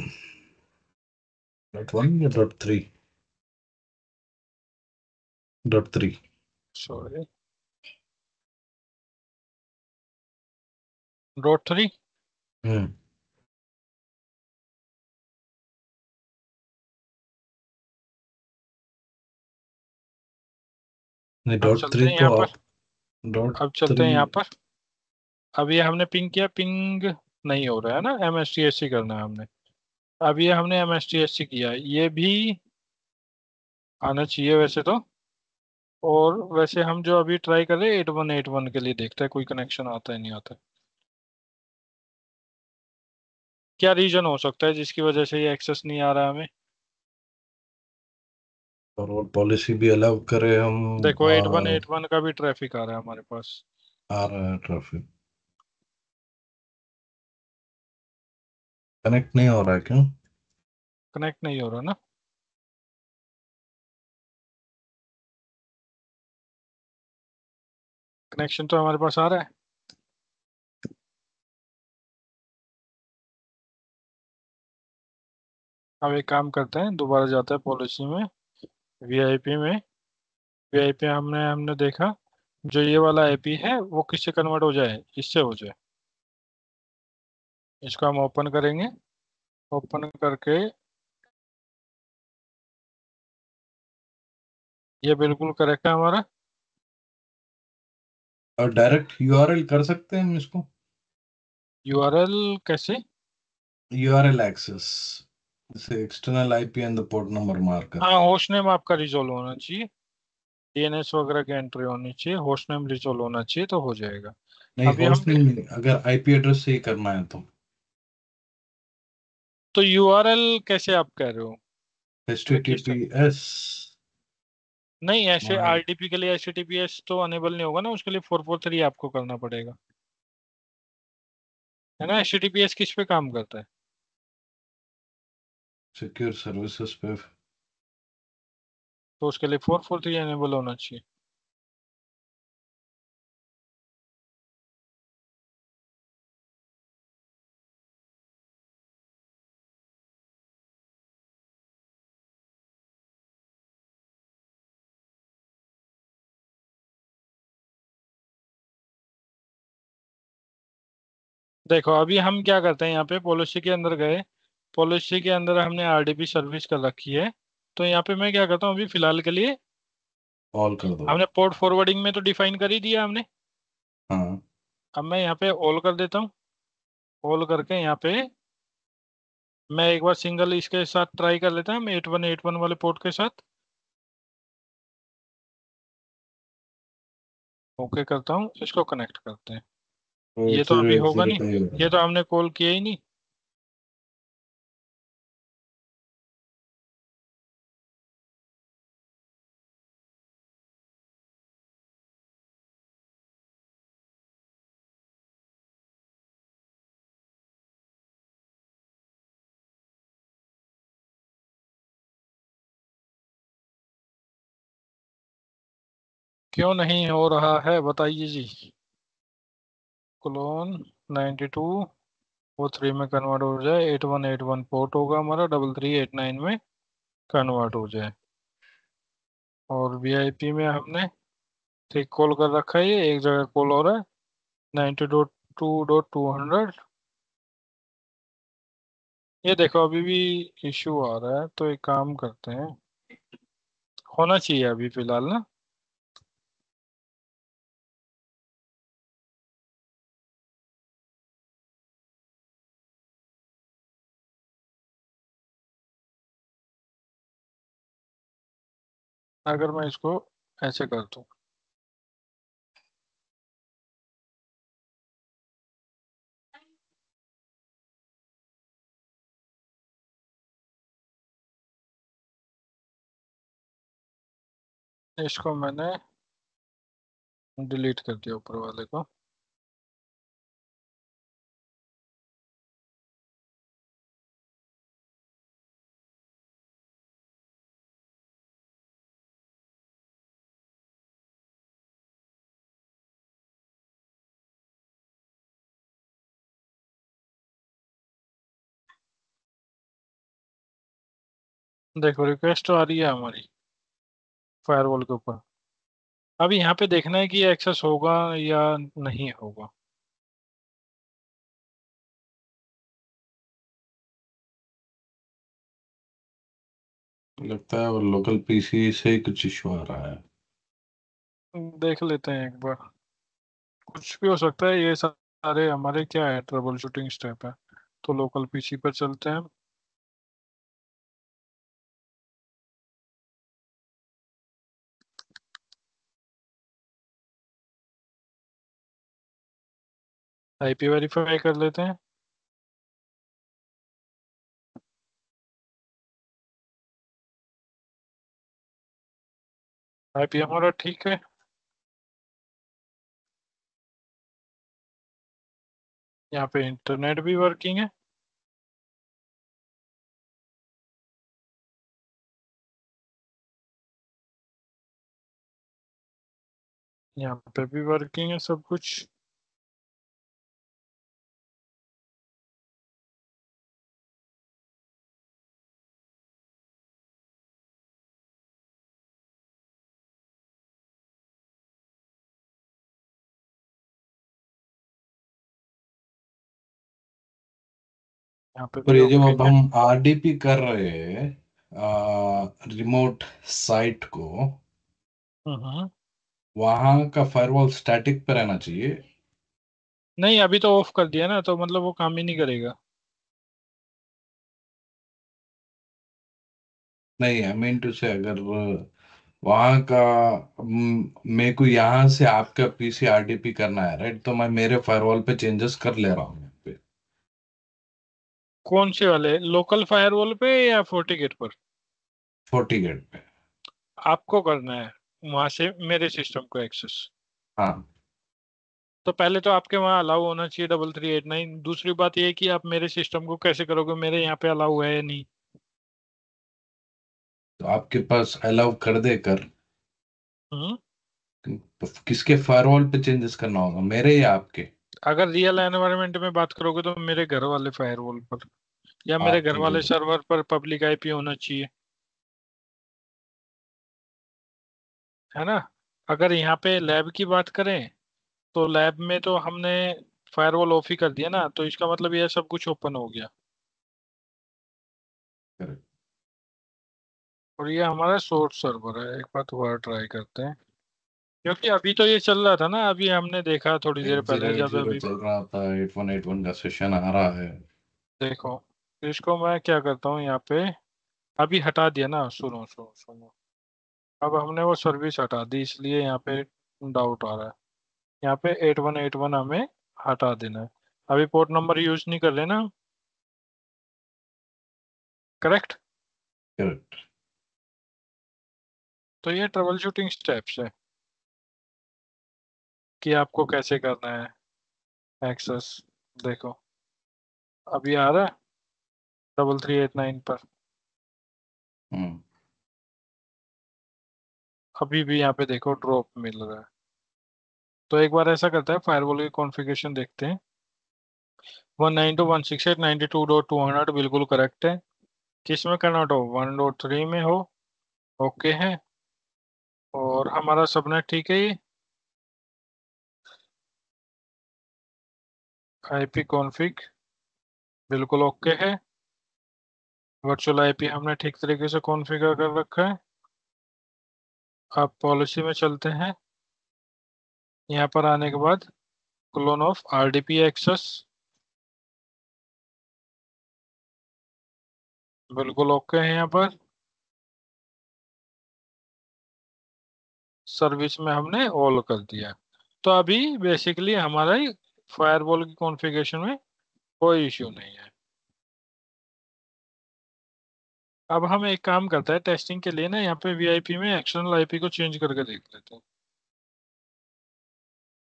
.1 या .3? .3। सॉरी, .3। हम्म। नहीं, अब .3 चलते हैं तो यहाँ पर, आप डॉट अब चलते थ्री हैं यहाँ पर। अब ये हमने पिंग किया, पिंग नहीं हो रहा है ना, MSTSC करना है हमने। अब ये हमने MSTSC किया, ये भी आना चाहिए वैसे तो। और वैसे हम जो अभी ट्राई कर रहे हैं 8181 के लिए, देखते हैं कोई कनेक्शन आता है नहीं आता है। क्या रीजन हो सकता है जिसकी वजह से ये एक्सेस नहीं आ रहा है हमें। और वो पॉलिसी भी अलाउ करे हम। देखो 8181 का भी ट्रैफिक आ रहा है हमारे पास। आ रहा है ट्रैफिक। कनेक्ट नहीं हो रहा है क्यों? कनेक्ट नहीं हो रहा ना। कनेक्शन तो हमारे पास आ रहा है। अब एक काम करते हैं, दोबारा जाते हैं पॉलिसी में, वीआईपी में। वीआईपी हमने हमने देखा, जो ये वाला आईपी है वो किससे कन्वर्ट हो जाए, इससे हो जाए। इसको हम ओपन करेंगे, ओपन करके ये बिल्कुल करेक्ट है हमारा। और डायरेक्ट यूआरएल कर सकते हैं हम इसको? यूआरएल कैसे। यूआरएल एक्सेस, जैसे external IP and the port number marker. हाँ, होस्ट नेम आपका रिजोल्व होना चाहिए, डीएनएस वगैरह की एंट्री होनी चाहिए, होस्ट नेम रिजोल्व होना चाहिए तो हो जाएगा। नहीं, अभी हम, होस्ट नहीं, अगर आईपी एड्रेस से ही करना है तो यूआरएल कैसे आप कह रहे हो, एच टी मतलब टी किस पी तरह। एस नहीं, ऐसे आरडीपी के लिए HTTPS तो अनेबल नहीं होगा ना, उसके लिए 443 आपको करना पड़ेगा, है ना। HTTPS किस पे काम करता है। सिक्योर सर्विसेज पे। तो उसके लिए 443 अनेबल होना चाहिए। देखो अभी हम क्या करते हैं, यहाँ पे पॉलिसी के अंदर गए, पॉलिसी के अंदर हमने आरडीपी सर्विस कर रखी है। तो यहाँ पे मैं क्या करता हूँ, अभी फिलहाल के लिए ऑल कर दो। हमने पोर्ट फॉरवर्डिंग में तो डिफाइन कर ही दिया हमने। हाँ। अब मैं यहाँ पे ऑल कर देता हूँ। ऑल करके यहाँ पे मैं एक बार सिंगल इसके साथ ट्राई कर लेता हूँ, 8181 वाले पोर्ट के साथ। ओके करता हूँ, इसको कनेक्ट करते हैं। ये तो अभी होगा नहीं, 8085 हो ये रहा तो हमने कॉल किया ही नहीं। क्यों नहीं हो रहा है बताइए जी। क्लोन 92 वो 3 में कन्वर्ट हो जाए, 8181 पोर्ट होगा हमारा, 3389 में कन्वर्ट हो जाए। और वीआईपी में हमने ठीक कॉल कर रखा है, ये एक जगह कॉल हो रहा है, 90.2.200 ये देखो अभी भी इशू आ रहा है, तो एक काम करते हैं, होना चाहिए अभी फिलहाल ना। अगर मैं इसको ऐसे कर दूं, इसको मैंने डिलीट कर दिया ऊपर वाले को। देखो रिक्वेस्ट तो आ रही है हमारी फायरवॉल के ऊपर। अभी यहाँ पे देखना है कि ये एक्सेस होगा या नहीं होगा। लगता है वो लोकल पीसी से ही कुछ इशू आ रहा है। देख लेते हैं एक बार, कुछ भी हो सकता है। ये सारे हमारे क्या है, ट्रबल शूटिंग स्टेप है। तो लोकल पीसी पर चलते हैं। आईपी वेरीफाई कर लेते हैं। आईपी हमारा ठीक है। यहाँ पे इंटरनेट भी वर्किंग है। यहाँ पे भी वर्किंग है सब कुछ। यहाँ पे पर भी ये जो ओके अब है। हम आरडीपी कर रहे हैं रिमोट साइट को, हम्म। वहां का फायरवॉल स्टैटिक पे रहना चाहिए। नहीं अभी तो ऑफ कर दिया ना, तो मतलब वो काम ही नहीं करेगा। नहीं, आई मीन टू से अगर वहां का मेरे को यहाँ से आपका पीसी आरडीपी करना है, राइट? तो मैं मेरे फायरवॉल पे चेंजेस कर ले रहा हूँ यहाँ पे। कौन से वाले, लोकल फायरवॉल पे या फोर्टिगेट पर? फोर्टीगेट पे। आपको करना है वहां से मेरे सिस्टम को एक्सेस। हाँ। तो पहले तो आपके वहाँ अलाउ होना चाहिए 3389। दूसरी बात ये है कि आप मेरे सिस्टम को कैसे करोगे, मेरे यहाँ पे अलाउ है या नहीं। तो आपके पास अलाउ कर देकर हम्म। किसके फायरवॉल पे चेंजेस करना होगा, मेरे या आपके? अगर रियल एनवायरनमेंट में बात करोगे तो मेरे घर वाले फायरवॉल पर, या मेरे घर आपके वाले घर। सर्वर पर पब्लिक आईपी होना चाहिए, है ना। अगर यहाँ पे लैब की बात करें, तो लैब में तो हमने फायरवॉल ऑफ ही कर दिया ना, तो इसका मतलब ये सब कुछ ओपन हो गया। और ये हमारा सोर्स सर्वर है, एक बार दोबारा ट्राई करते हैं। क्योंकि अभी तो ये चल रहा था ना, अभी हमने देखा थोड़ी देर एट जीरो पहले एट जब जीरो अभी। चल रहा था, 8181 का सेशन आ रहा है। देखो इसको मैं क्या करता हूँ यहाँ पे, अभी हटा दिया ना, सुनो सुनो सुनो। अब हमने वो सर्विस हटा दी, इसलिए यहाँ पे डाउट आ रहा है। यहाँ पे 8181 हमें हटा देना है। अभी पोर्ट नंबर यूज नहीं कर रहे ना, करेक्ट। करेक्ट। तो ये ट्रबल शूटिंग स्टेप्स है कि आपको कैसे करना है एक्सेस। देखो अभी आ रहा है 3389 पर। हम्म। अभी भी यहाँ पे देखो ड्रॉप मिल रहा है। तो एक बार ऐसा करते हैं, फायरवॉल की कॉन्फ़िगरेशन देखते हैं। 192.168.92.200 बिल्कुल करेक्ट है। किस में कन्वर्ट हो, 1.3 में हो, ओके है। और हमारा सबनेट ठीक है ये। आईपी कॉन्फ़िग बिल्कुल ओके है। वर्चुअल आईपी हमने ठीक तरीके से कॉन्फ़िगर कर रखा है। अब पॉलिसी में चलते हैं। यहाँ पर आने के बाद क्लोन ऑफ आरडीपी एक्सेस, बिल्कुल ओके है यहाँ पर। सर्विस में हमने ऑल कर दिया। तो अभी बेसिकली हमारा फायरवॉल की कॉन्फ़िगरेशन में कोई इश्यू नहीं है। अब हम एक काम करते हैं टेस्टिंग के लिए ना, यहाँ पे वीआईपी में एक्सटर्नल आईपी को चेंज करके देख लेते हैं।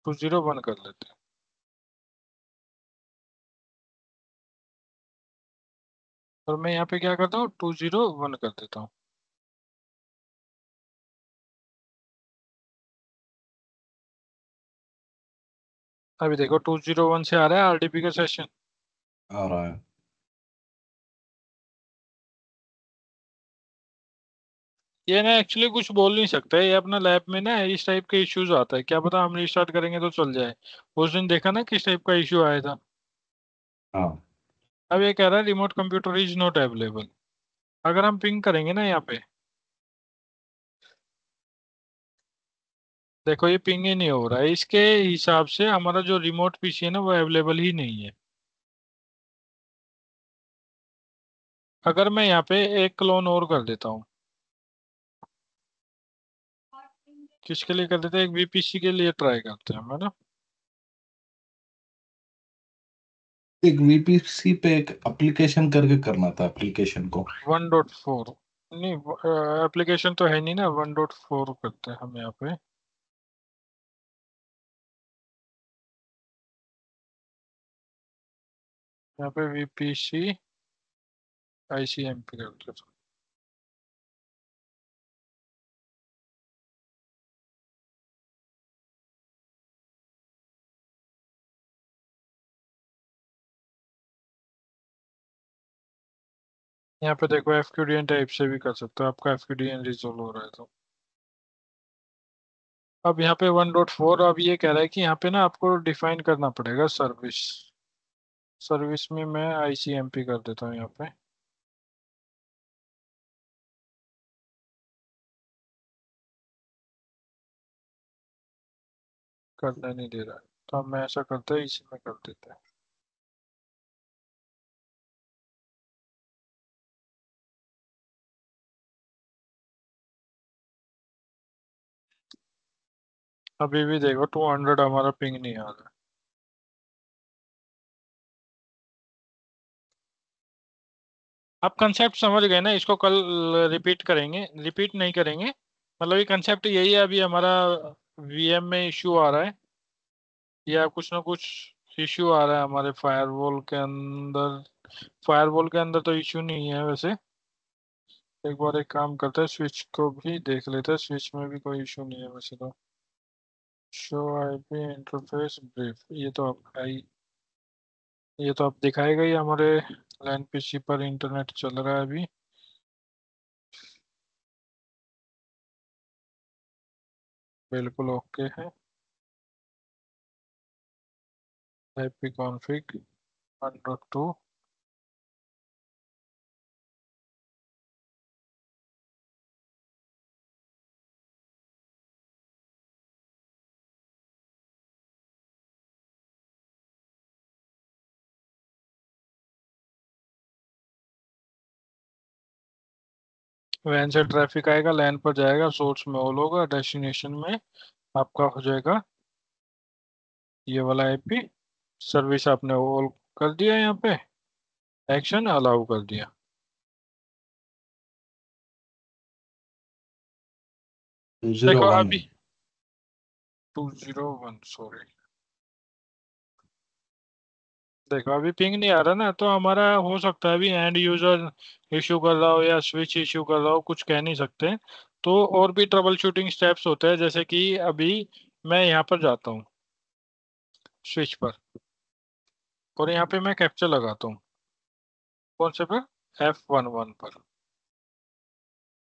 201 कर लेते हैं। और मैं यहाँ पे क्या करता हूँ, 201 कर देता हूँ। अभी देखो 201 से आ रहा है आरडीपी का सेशन। आ रहा है। ये ना एक्चुअली कुछ बोल नहीं सकते, ये अपना लैब में ना इस टाइप के इश्यूज आता है, क्या पता हम रिस्टार्ट करेंगे तो चल जाए। उस दिन देखा ना किस टाइप का इश्यू आया था। हाँ। अब ये कह रहा है remote computer is not available. अगर हम पिंग करेंगे ना यहाँ पे, देखो ये पिंग ही नहीं हो रहा है, इसके हिसाब से हमारा जो रिमोट पीसी है ना वो अवेलेबल ही नहीं है। अगर मैं यहाँ पे एक क्लोन और कर देता हूँ, किसके लिए कर देते हैं, एक वीपीसी के लिए ट्राई करते हैं हम, है ना। एक वीपीसी पे एक एप्लीकेशन करके करना था एप्लीकेशन को। 1.4 नहीं, एप्लीकेशन तो है नहीं ना, 1.4 करते हैं हम यहाँ पे। यहाँ पे वीपीसी आईसीएमपी करते हैं। यहाँ पे देखो एफक्यूडीएन टाइप से भी कर सकते हो, आपका एफक्यूडीएन रिजोल्व हो रहा है तो। अब यहाँ पे 1.4, अब ये कह रहा है कि यहाँ पे ना आपको डिफाइन करना पड़ेगा सर्विस। सर्विस में मैं आईसीएमपी कर देता हूँ यहाँ पे। करने नहीं दे रहा है, तो अब मैं ऐसा करते हैं, इसी में कर देते हैं। अभी भी देखो 200 हमारा पिंग नहीं आ रहा। आप कंसेप्ट समझ गए ना, इसको कल रिपीट करेंगे, रिपीट नहीं करेंगे। मतलब ये कंसेप्ट यही है। अभी हमारा वीएम में इश्यू आ रहा है, या कुछ ना कुछ इश्यू आ रहा है हमारे फायरवॉल के अंदर। फायरवॉल के अंदर तो इश्यू नहीं है वैसे। एक बार एक काम करते हैं, स्विच को भी देख लेते हैं, स्विच में भी कोई इश्यू नहीं है वैसे तो। शो आईपी इंटरफेस ब्रीफ, ये तो अब है ही। ये तो अब दिखाएगा ही हमारे लैन पीसी पर इंटरनेट चल रहा है अभी। बिल्कुल ओके है। IP config 1.2। वैन से ट्रैफिक आएगा, लैन पर जाएगा, सोर्स में ऑल होगा, डेस्टिनेशन में आपका हो जाएगा ये वाला आईपी। सर्विस आपने ऑल कर दिया, यहाँ पे एक्शन अलाउ कर दिया। 201 देखो है। अभी 201, सॉरी। देखो अभी पिंग नहीं आ रहा ना, तो हमारा हो सकता है अभी एंड यूजर इशू कर रहा हो या स्विच इशू कर रहा हो, कुछ कह नहीं सकते। तो और भी ट्रबल शूटिंग स्टेप्स होते हैं, जैसे कि अभी मैं यहाँ पर जाता हूँ स्विच पर, और यहाँ पे मैं कैप्चर लगाता हूँ। कौन से पर, F11 पर।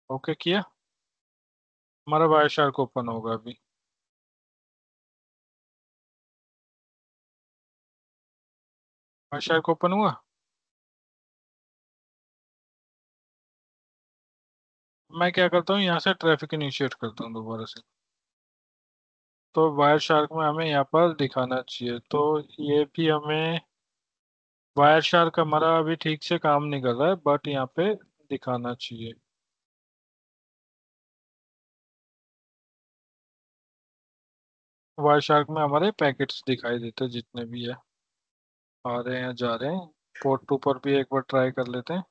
ओके किया, हमारा वायर शार्क ओपन होगा अभी। वायर शार्क ओपन हुआ। मैं क्या करता हूँ, यहाँ से ट्रैफिक इनिशिएट करता हूँ दोबारा से। तो वायर शार्क में हमें यहाँ पर दिखाना चाहिए, तो ये भी हमें वायर शार्क हमारा अभी ठीक से काम नहीं कर रहा है, बट यहाँ पे दिखाना चाहिए। वायर शार्क में हमारे पैकेट्स दिखाई देते हैं जितने भी है, आ रहे हैं जा रहे हैं। पोर्ट 2 पर भी एक बार ट्राई कर लेते हैं।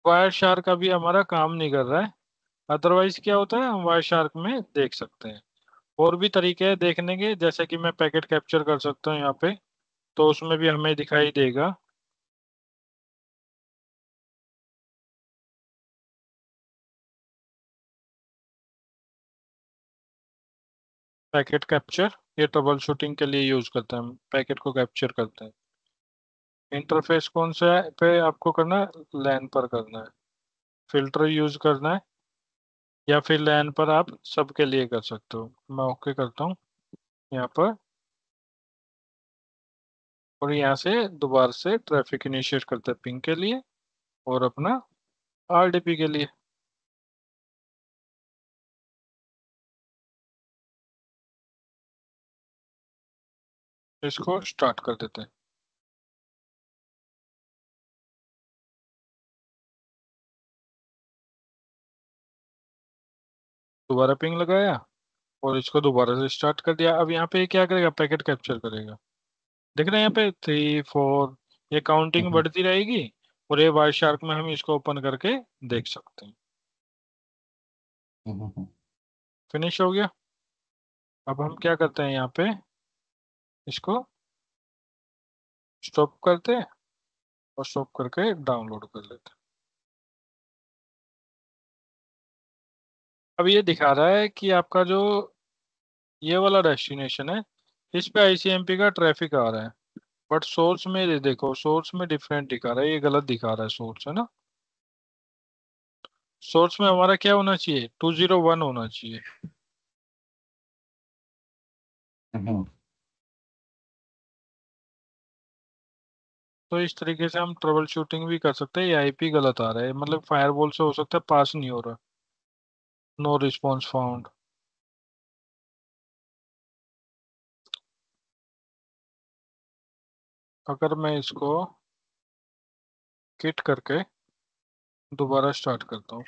वायर शार्क अभी हमारा काम नहीं कर रहा है। अदरवाइज क्या होता है, हम वायर शार्क में देख सकते हैं। और भी तरीके हैं देखने के, जैसे कि मैं पैकेट कैप्चर कर सकता हूँ यहाँ पे, तो उसमें भी हमें दिखाई देगा। पैकेट कैप्चर, ये ट्रबल शूटिंग के लिए यूज करते हैं, हम पैकेट को कैप्चर करते हैं। इंटरफेस कौन सा है पे आपको करना है, लैन पर करना है। फिल्टर यूज करना है, या फिर लैन पर आप सबके लिए कर सकते हो। मैं ओके करता हूँ यहाँ पर, और यहाँ से दोबारा से ट्रैफिक इनिशिएट करते हैं पिंग के लिए और अपना आरडीपी के लिए। इसको स्टार्ट कर देते हैं। दोबारा पिंग लगाया और इसको दोबारा से स्टार्ट कर दिया। अब यहाँ पे ये क्या करेगा, पैकेट कैप्चर करेगा। देख रहे हैं यहाँ पे 3 4, ये काउंटिंग हम्म, बढ़ती रहेगी। और ये वाई शार्क में हम इसको ओपन करके देख सकते हैं। हम्म, फिनिश हो गया। अब हम क्या करते हैं, यहाँ पे इसको स्टॉप करते हैं और स्टॉप करके डाउनलोड कर लेते हैं। अब ये दिखा रहा है कि आपका जो ये वाला डेस्टिनेशन है, इस पे आईसीएमपी का ट्रैफिक आ रहा है। बट सोर्स में ये देखो, सोर्स में डिफरेंट दिखा रहा है, ये गलत दिखा रहा है सोर्स, है ना। सोर्स में हमारा क्या होना चाहिए, 201 होना चाहिए। हम्म, तो इस तरीके से हम ट्रबल शूटिंग भी कर सकते हैं। ये आईपी गलत आ रहा है, मतलब फायरवॉल से हो सकता है पास नहीं हो रहा। No response found. अगर मैं इसको किट करके दोबारा स्टार्ट करता हूँ,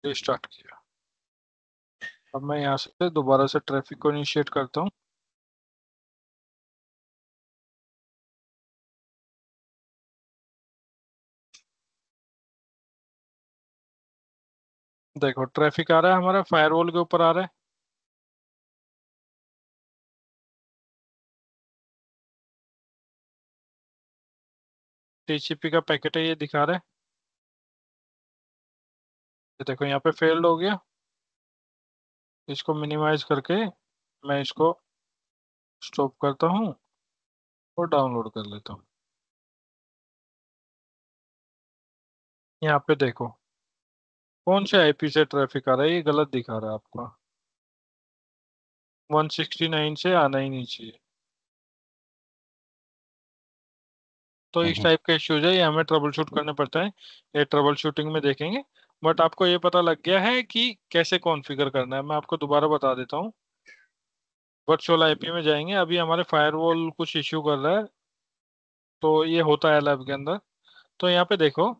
स्टार्ट किया। अब मैं यहाँ से दोबारा से ट्रैफिक को इनिशिएट करता हूँ। देखो ट्रैफिक आ रहा है हमारा, फायरवॉल के ऊपर आ रहा है। टीसीपी का पैकेट है, ये दिखा रहा है। ये देखो यहाँ पे फेल्ड हो गया। इसको मिनिमाइज करके मैं इसको स्टॉप करता हूँ और डाउनलोड कर लेता हूँ। यहाँ पे देखो कौन से आईपी से ट्रैफिक आ रहा है, ये गलत दिखा रहा है आपका। 169 से आना ही नहीं चाहिए। तो इस हम्म, टाइप के इश्यूज है, ये हमें ट्रबल शूट करने पड़ता है। ये ट्रबल शूटिंग में देखेंगे। बट आपको ये पता लग गया है कि कैसे कॉन्फ़िगर करना है। मैं आपको दोबारा बता देता हूँ। वर्चुअल आईपी में जाएंगे, अभी हमारे फायरवॉल कुछ इश्यू कर रहा है, तो ये होता है लैब के अंदर। तो यहाँ पे देखो,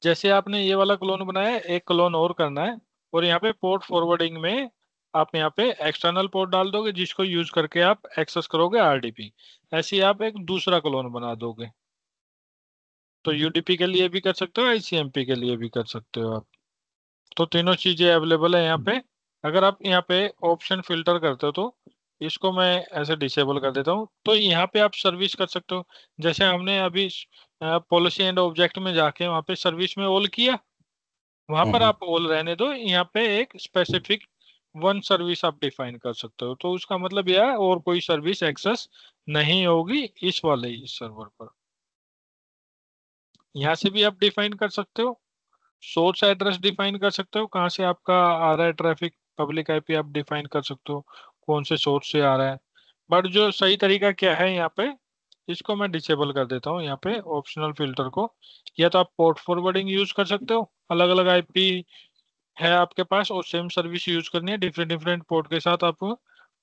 जैसे आपने ये वाला क्लोन बनाया है, एक क्लोन और करना है। और यहाँ पे पोर्ट फॉरवर्डिंग में आप यहाँ पे एक्सटर्नल पोर्ट डाल दोगे, जिसको यूज करके आप एक्सेस करोगे आरडीपी। ऐसे ही आप एक दूसरा क्लोन बना दोगे। तो यूडीपी के लिए भी कर सकते हो, आईसीएमपी के लिए भी कर सकते हो आप। तो तीनों चीजें अवेलेबल है यहाँ पे। अगर आप यहाँ पे ऑप्शन फिल्टर करते हो, तो इसको मैं ऐसे डिसेबल कर देता हूँ, तो यहाँ पे आप सर्विस कर सकते हो। जैसे हमने अभी पॉलिसी एंड ऑब्जेक्ट में जाके वहाँ पे सर्विस में ऑल किया, वहां पर हम्म, आप ऑल रहने दो। यहाँ पे एक स्पेसिफिक वन सर्विस आप डिफाइन कर सकते हो। तो उसका मतलब यह है और कोई सर्विस एक्सेस नहीं होगी इस वाले ही सर्वर पर। यहाँ से भी आप डिफाइन कर सकते हो, सोर्स एड्रेस डिफाइन कर सकते हो, कहाँ से आपका आ रहा है ट्रैफिक, पब्लिक आईपी आप डिफाइन कर सकते हो कौन से सोर्स से आ रहा है। बट जो सही तरीका क्या है यहाँ पे, इसको मैं डिसेबल कर देता हूँ यहाँ पे ऑप्शनल फिल्टर को। या तो आप पोर्ट फॉरवर्डिंग यूज कर सकते हो, अलग अलग आईपी है आपके पास और सेम सर्विस यूज करनी है, डिफरेंट डिफरेंट पोर्ट के साथ आप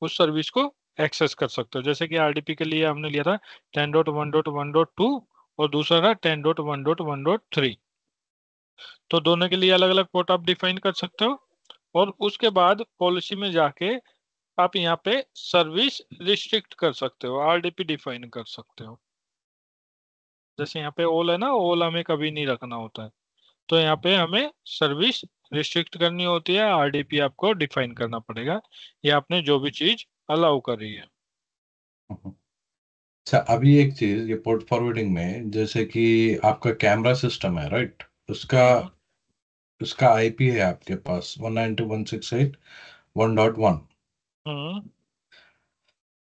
उस सर्विस को एक्सेस कर सकते हो। जैसे कि आरडीपी के लिए हमने लिया था 10.1.1.2 और दूसरा था 10.1.1.3। तो दोनों के लिए अलग अलग पोर्ट आप डिफाइन कर सकते हो। और उसके बाद पॉलिसी में जाके आप यहाँ पे सर्विस रिस्ट्रिक्ट कर सकते हो, आरडीपी डिफाइन कर सकते हो। जैसे यहाँ पे ऑल है ना, ऑल हमें कभी नहीं रखना होता है, तो यहाँ पे हमें सर्विस रिस्ट्रिक्ट करनी होती है, आरडीपी आपको डिफाइन करना पड़ेगा, ये आपने जो भी चीज अलाउ करी है। अच्छा, अभी एक चीज, ये पोर्ट फॉरवर्डिंग में जैसे कि आपका कैमरा सिस्टम है, राइट? उसका हम्म। उसका आईपी है आपके पास 192.168.1.1। हम्म।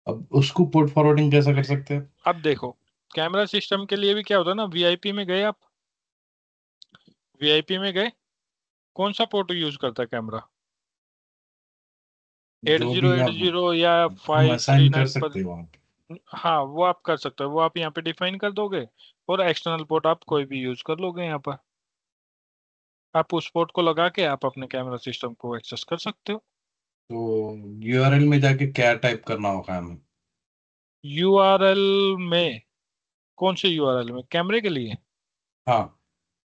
अब उसको पोर्ट फॉरवर्डिंग कैसे कर सकते हैं? अब देखो, कैमरा सिस्टम के लिए भी क्या होता है ना, वीआईपी में गए आप, वीआईपी में गए, कौन सा पोर्ट यूज करता है कैमरा? एट जो जीरो भी एट आप जीरो या हम फाइव थ्री असाइन कर नाइन पर? सकते हो वहाँ पे। हाँ वो आप कर सकते हो, वो आप यहाँ पे डिफाइन कर दोगे और एक्सटर्नल पोर्ट आप कोई भी यूज कर लोगे यहाँ पर। आप उस पोर्ट को लगा के आप अपने कैमरा सिस्टम को एक्सेस कर सकते हो। तो यूआरएल में जाके क्या टाइप करना होगा हमें? यूआरएल में? कौन से यूआरएल में, कैमरे के लिए? हाँ।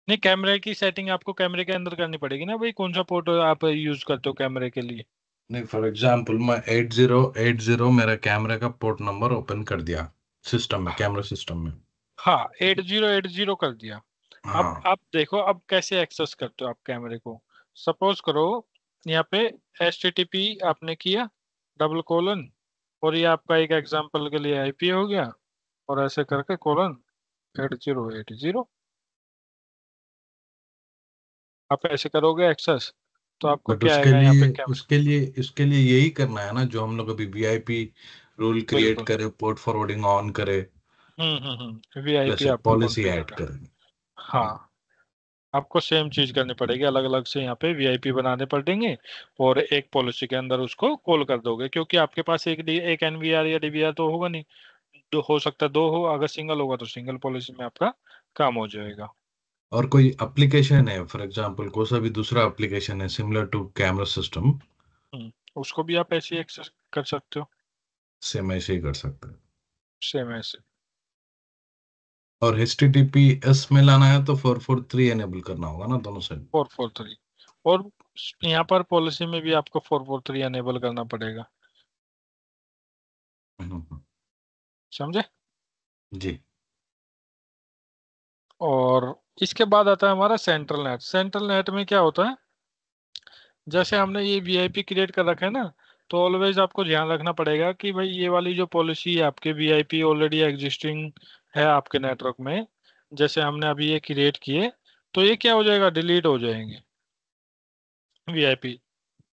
नहीं, कैमरे की सेटिंग आपको कैमरे के अंदर करनी पड़ेगी ना भाई, कौन सा पोर्ट आप यूज करते हो कैमरे के लिए। नहीं, फॉर एग्जांपल मैं 8080 मेरा कैमरा का पोर्ट नंबर ओपन कर दिया सिस्टम में, कैमरा सिस्टम में। हाँ 8080 कर दिया। अब हाँ। आप देखो अब कैसे एक्सेस करते हो आप कैमरे को। सपोज करो यहाँ पे HTTP आपने किया डबल कोलन, और ये आपका एक एग्जांपल के लिए आईपी हो गया, और ऐसे करके कोलन 8080, आप ऐसे करोगे एक्सेस, तो आपको बट क्या उसके आएगा यहाँ पे लिए कैमरा। उसके लिए यही करना है ना, जो हम लोग अभी वीआईपी रूल क्रिएट बिल्कुल। करे, पोर्ट फॉरवर्डिंग ऑन करे, वीआईपी प्लस एक आपको पॉलिसी कॉन्फ़िगर ऐड कर। करे। हाँ, आपको सेम चीज करनी पड़ेगी, अलग अलग से यहाँ पे वीआईपी बनाने पड़ेंगे और एक पॉलिसी के अंदर उसको कॉल कर दोगे, क्योंकि आपके पास एक एनवीआर या डीवीआर तो होगा नहीं, दो हो सकता है, दो हो, अगर सिंगल होगा तो सिंगल पॉलिसी में आपका काम हो जाएगा। और कोई एप्लीकेशन है, फॉर एग्जांपल कोई सा भी दूसरा एप्लीकेशन है सिमिलर टू कैमरा सिस्टम, उसको भी आप ऐसे ही एक्सेस कर सकते हो, सेम ऐसे ही कर सकते हैं। सेम ऐसे। और HTTPS में लाना है तो 443 एनेबल करना होगा ना दोनों साइड। 443, और यहाँ पर पॉलिसी में भी आपको 443 एनेबल करना पड़ेगा। हम्म। समझे? जी। और इसके बाद आता है हमारा सेंट्रल नेट। सेंट्रल नेट में क्या होता है, जैसे हमने ये वीआईपी क्रिएट कर रखा है ना, तो ऑलवेज आपको ध्यान रखना पड़ेगा कि भाई ये वाली जो पॉलिसी है आपके वीआईपी ऑलरेडी एग्जिस्टिंग है आपके नेटवर्क में, जैसे हमने अभी ये क्रिएट किए, तो ये क्या हो जाएगा, डिलीट हो जाएंगे वीआईपी।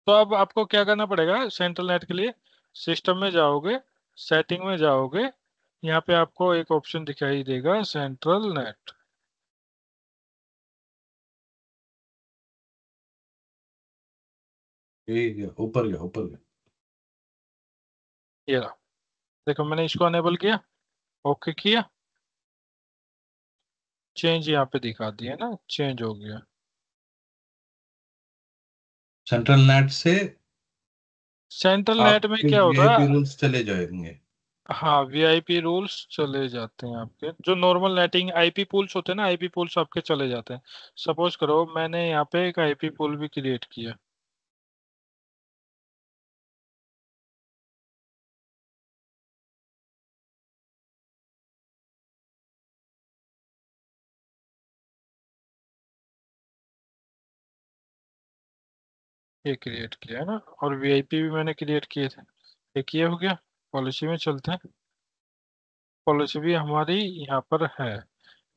तो अब आपको क्या करना पड़ेगा सेंट्रल नेट के लिए, सिस्टम में जाओगे, सेटिंग में जाओगे, यहाँ पे आपको एक ऑप्शन दिखाई देगा सेंट्रल नेट। ये गया, ऊपर गया, ऊपर गया। ये रहा। देखो मैंने इसको अनेबल किया, ओके किया, चेंज यहाँ पे दिखा दिया ना, चेंज हो गया। सेंट्रल नेट से सेंट्रल नेट में आपके क्या होता वीआईपी है, रूल्स चले जाएंगे। हाँ वीआईपी रूल्स चले जाते हैं आपके, जो नॉर्मल नेटिंग आईपी पूल्स होते हैं ना, आईपी पूल्स आपके चले जाते हैं। सपोज करो मैंने यहाँ पे एक आईपी पूल भी क्रिएट किया, ये क्रिएट किया है ना, और वीआईपी भी मैंने क्रिएट किए थे, एक ये हो गया। पॉलिसी में चलते हैं, पॉलिसी भी हमारी यहाँ पर है।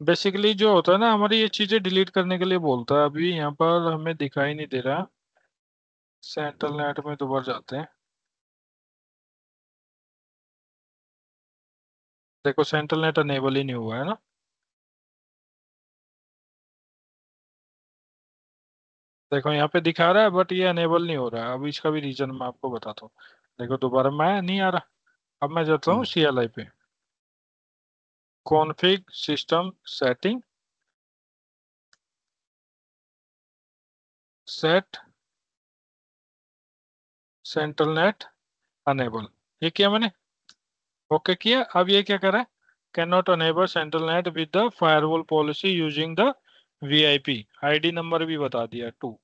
बेसिकली जो होता है ना, हमारी ये चीजें डिलीट करने के लिए बोलता है, अभी यहाँ पर हमें दिखाई नहीं दे रहा। सेंट्रल नेट में दोबारा जाते हैं। देखो सेंट्रल नेट अनेबल ही नहीं हुआ है ना। देखो यहाँ पे दिखा रहा है बट ये अनेबल नहीं हो रहा है। अब इसका भी रीजन मैं आपको बताता हूँ। देखो दोबारा मैं नहीं आ रहा। अब मैं जाता हूँ CLI पे, config system setting, set central net enable, ये किया मैंने। ओके किया। अब ये क्या कर रहा है, can not enable central net with the firewall policy using the VIP। ID number भी बता दिया 2।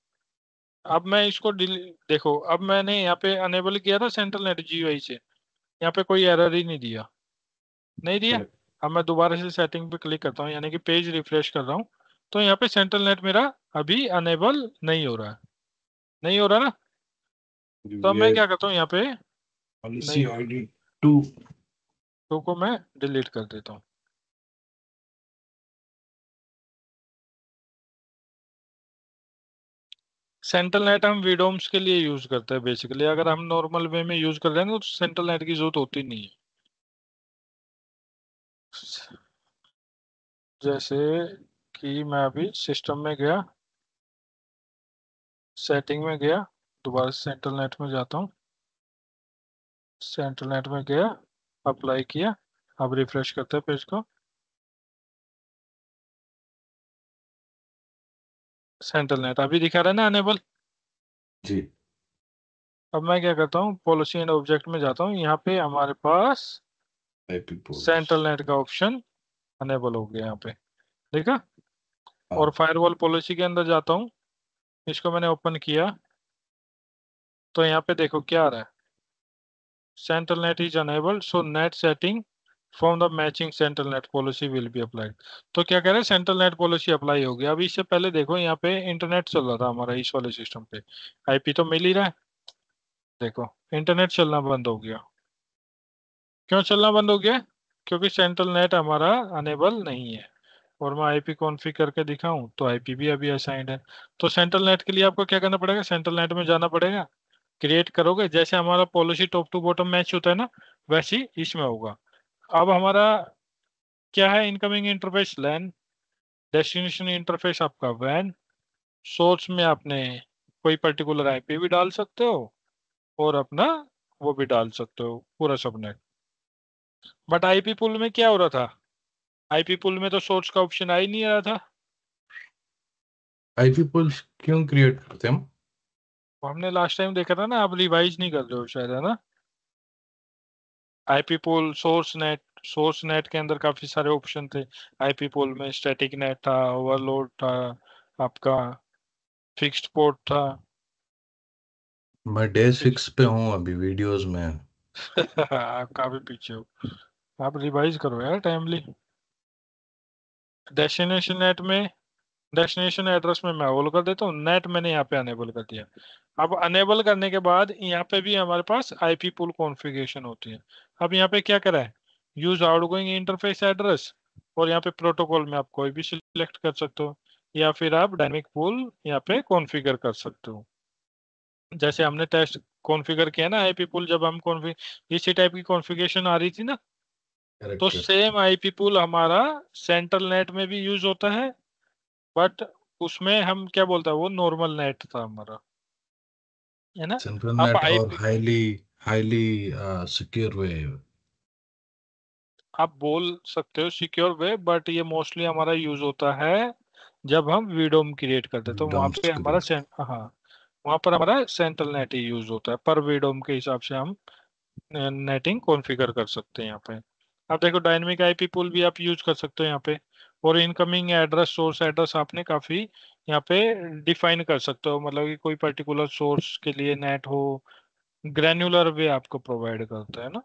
अब मैं इसको देखो अब मैंने यहाँ पे अनेबल किया था सेंट्रल नेट GUI से, यहाँ पे कोई एरर ही नहीं दिया, नहीं दिया। करेक्ट। अब मैं दोबारा से सेटिंग पे क्लिक करता हूँ, यानी कि पेज रिफ्रेश कर रहा हूँ, तो यहाँ पे सेंट्रल नेट मेरा अभी अनेबल नहीं हो रहा है, नहीं हो रहा ना। तो अब मैं ये क्या करता हूँ यहाँ पे, पॉलिसी नहीं हो रहा, आईडी 2। 2 को मैं डिलीट कर देता हूँ। सेंट्रल नेट हम विडोम्स के लिए यूज करते हैं बेसिकली। अगर हम नॉर्मल वे में यूज कर रहे हैं ना, तो सेंट्रल नेट की जरूरत होती नहीं है। जैसे कि मैं अभी सिस्टम में गया, सेटिंग में गया, दोबारा सेंट्रल नेट में जाता हूँ, सेंट्रल नेट में गया, अप्लाई किया। अब रिफ्रेश करते हैं पेज को, सेंट्रल नेट अभी दिखा रहा है ना अनेबल। जी। अब मैं क्या करता हूँ, पॉलिसी एंड ऑब्जेक्ट में जाता हूँ, यहाँ पे हमारे पास आईपी पोर्ट्स। सेंट्रल नेट का ऑप्शन अनेबल हो गया यहाँ पे, देखा। और हाँ। फायरवॉल पॉलिसी के अंदर जाता हूँ, इसको मैंने ओपन किया, तो यहाँ पे देखो क्या आ रहा है, central net is enabled so net setting from the matching central net policy will be applied. तो क्या कह रहे हैं, सेंट्रल नेट पॉलिसी अप्लाई हो गया। अभी इससे पहले देखो यहाँ पे इंटरनेट चल रहा था हमारा इस वाले सिस्टम पे, IP तो मिल ही रहा है। देखो इंटरनेट चलना बंद हो गया। क्यों चलना बंद हो गया, क्योंकि सेंट्रल नेट हमारा अनेबल नहीं है। और मैं IP कॉन्फ़िगर करके दिखाऊं तो IP भी अभी असाइंड है। तो सेंट्रल नेट के लिए आपको क्या करना पड़ेगा, सेंट्रल नेट में जाना पड़ेगा, क्रिएट करोगे, जैसे हमारा policy top to bottom match होता है ना, वैसे ही इसमें होगा। अब हमारा क्या है, इनकमिंग इंटरफेस लैन, डेस्टिनेशन इंटरफेस आपका वैन, सोर्स में आपने कोई पर्टिकुलर IP भी डाल सकते हो, और अपना वो भी डाल सकते हो पूरा सबनेट। बट IP पुल में क्या हो रहा था, IP पुल में तो सोर्स का ऑप्शन आ ही नहीं रहा था। आईपी पोर्ट्स क्यों क्रिएट करते हैं हम? वो हमने लास्ट टाइम देखा था ना, आप रिवाइज नहीं कर रहे हो शायद, है ना। IP पुल, सोर्स नेट के अंदर काफी सारे ऑप्शन थे। IP पुल में स्टैटिक नेट था, ओवरलोड था, आपका फिक्स्ड पोर्ट था। मैं डे 6 पे हूँ अभी वीडियोस में। आप काफी पीछे हो, आप रिवाइज करो यार टाइमली। डेस्टिनेशन नेट में, डेस्टिनेशन एड्रेस में मैं अनेबल कर देता हूँ, नेट मैंने यहाँ पे अनेबल कर दिया। अब अनेबल करने के बाद यहाँ पे भी हमारे पास IP पुल कॉन्फ़िगरेशन होती है। अब यहाँ पे क्या करा है, यूज आउटगोइंग इंटरफेस एड्रेस, और यहाँ पे प्रोटोकॉल में आप कोई भी सिलेक्ट कर सकते हो, या फिर आप डायनेमिक पुल यहाँ पे कॉन्फ़िगर कर सकते हो। जैसे हमने टेस्ट कॉन्फ़िगर किया ना IP पुल, जब हम कॉन्फ़िगर इसी टाइप की कॉन्फ़िगरेशन आ रही थी ना, तो करेक्ट। सेम IP पुल हमारा सेंट्रल नेट में भी यूज होता है, बट उसमें हम क्या बोलते हैं, वो नॉर्मल नेट था हमारा, है ना। सेंट्रल अब नेट और IP, हाईली हाईली सिक्योर वे। आप बोल सकते हो सिक्योर वे, बट ये मोस्टली हमारा यूज होता है जब हम विडोम क्रिएट करते हैं, तो वहां डम्प्स पे के हमारा लिए। हाँ, वहां पर हमारा सेंट्रल नेट ही यूज होता है, पर विडोम के हिसाब से हम नेटिंग कॉन्फ़िगर कर सकते हैं यहाँ पे। अब देखो डायनेमिक IP पुल भी आप यूज कर सकते हो यहाँ पे, और इनकमिंग एड्रेस, सोर्स एड्रेस आपने काफी यहाँ पे डिफाइन कर सकते हो, मतलब कि कोई पर्टिकुलर सोर्स के लिए नेट हो, ग्रैन्युलर वे आपको प्रोवाइड करता है ना,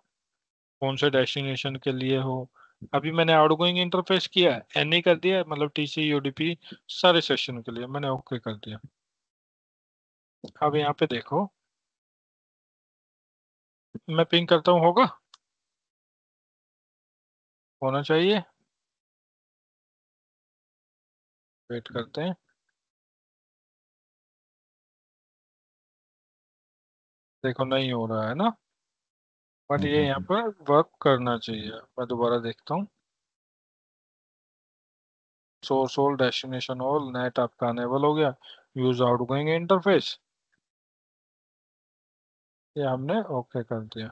कौन से डेस्टिनेशन के लिए हो। अभी मैंने आउटगोइंग इंटरफेस किया है, NE कर दिया है, मतलब TCP/UDP सारे सेशन के लिए मैंने ओके कर दिया। अब यहाँ पे देखो, मैं पिंग करता हूँ, होगा, होना चाहिए, वेट करते हैं। देखो नहीं हो रहा है ना, बट हम्म, ये यहाँ पर वर्क करना चाहिए। मैं दोबारा देखता हूँ। Source all, destination all, net आपका अनेबल हो गया। यूज आउटगोइंग इंटरफेस, ये हमने ओके कर दिया।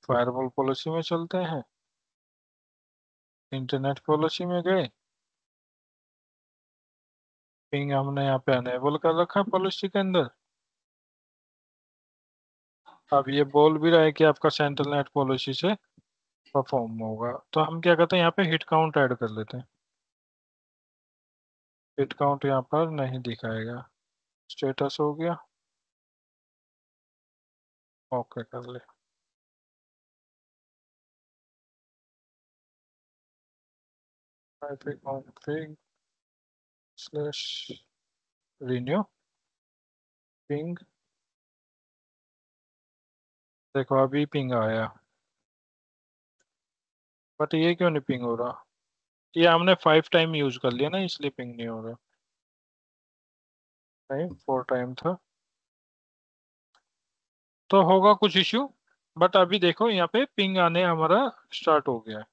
फायरवॉल पॉलिसी में चलते हैं। इंटरनेट पॉलिसी में गए, पिंग हमने यहाँ पे अनेबल कर रखा है पॉलिसी के अंदर। अब ये बोल भी रहा है कि आपका सेंट्रल नेट पॉलिसी से परफॉर्म होगा, तो हम क्या करते हैं, यहाँ पे हिट काउंट ऐड कर लेते हैं। हिट काउंट यहाँ पर नहीं दिखाएगा। स्टेटस हो गया, ओके कर ले। config slash renew ping. देखो अभी पिंग आया, बट ये क्यों नहीं पिंग हो रहा? ये हमने 5 टाइम यूज कर लिया ना, इसलिए पिंग नहीं हो रहा। नहीं, 4 टाइम था, तो होगा कुछ इश्यू। बट अभी देखो यहाँ पे पिंग आने हमारा स्टार्ट हो गया है।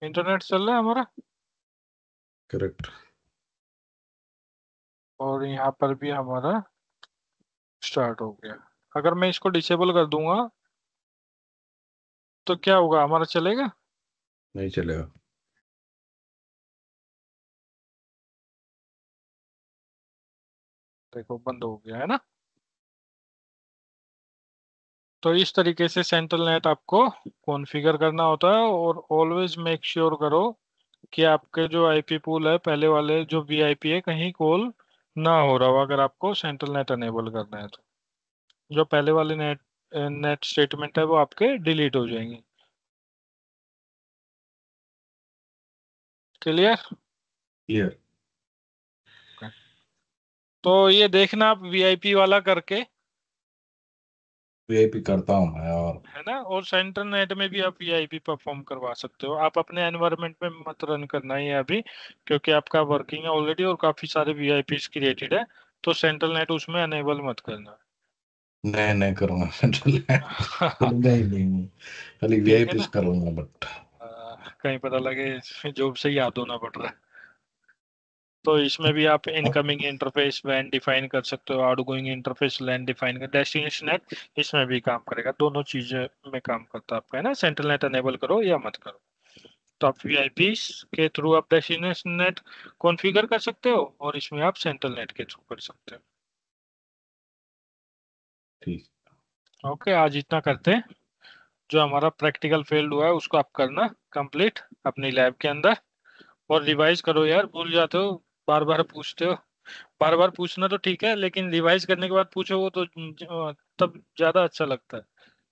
इंटरनेट चल रहा है हमारा, करेक्ट। और यहाँ पर भी हमारा स्टार्ट हो गया। अगर मैं इसको डिसेबल कर दूंगा तो क्या होगा, हमारा चलेगा? नहीं चलेगा। देखो बंद हो गया है ना। तो इस तरीके से सेंट्रल नेट आपको कॉन्फ़िगर करना होता है, और ऑलवेज मेक श्योर करो कि आपके जो आईपी पूल है, पहले वाले जो वीआईपी है, कहीं कॉल ना हो रहा हो, अगर आपको सेंट्रल नेट अनेबल करना है तो। जो पहले वाले नेट नेट स्टेटमेंट है वो आपके डिलीट हो जाएंगे। क्लियर? क्लियर। तो ये देखना आप वीआईपी वाला करके, वीआईपी करता हूँ मैं। और है ना। और सेंट्रल नेट में भी आप वीआईपी परफॉर्म करवा सकते हो। आप अपने एनवायरनमेंट में मत रन करना ही है अभी, क्योंकि आपका वर्किंग है ऑलरेडी और काफी सारे वीआईपी क्रिएटेड है, तो सेंट्रल नेट उसमें अनेबल मत करना। नहीं नहीं करूँगा सेंट्रल करूँगा ही नहीं। खाली ठीक है वीआईपी ना। करूँगा बट। कहीं पता लगे जॉब से याद होना पड़ रहा है। तो इसमें भी आप इनकमिंग इंटरफेस वैन डिफाइन कर सकते हो, आउटगोइंग इंटरफेस लैन डिफाइन कर, डेस्टिनेशन नेट इसमें भी काम करेगा। दोनों चीजें में काम करता है आपका, है ना। सेंट्रल नेट अनेबल करो या मत करो, तो आप वीआईपी के थ्रू आप डेस्टिनेशन नेट कॉन्फ़िगर कर सकते हो, और इसमें आप सेंट्रल नेट के थ्रू कर सकते ठीक। हो। ओके, आज इतना करते हैं। जो हमारा प्रैक्टिकल फेल्ड हुआ है उसको आप करना कंप्लीट अपनी लैब के अंदर, और रिवाइज करो यार, भूल जाते हो, बार बार पूछते हो। बार बार पूछना तो ठीक है, लेकिन रिवाइज करने के बाद पूछो वो तो तब ज्यादा अच्छा लगता है।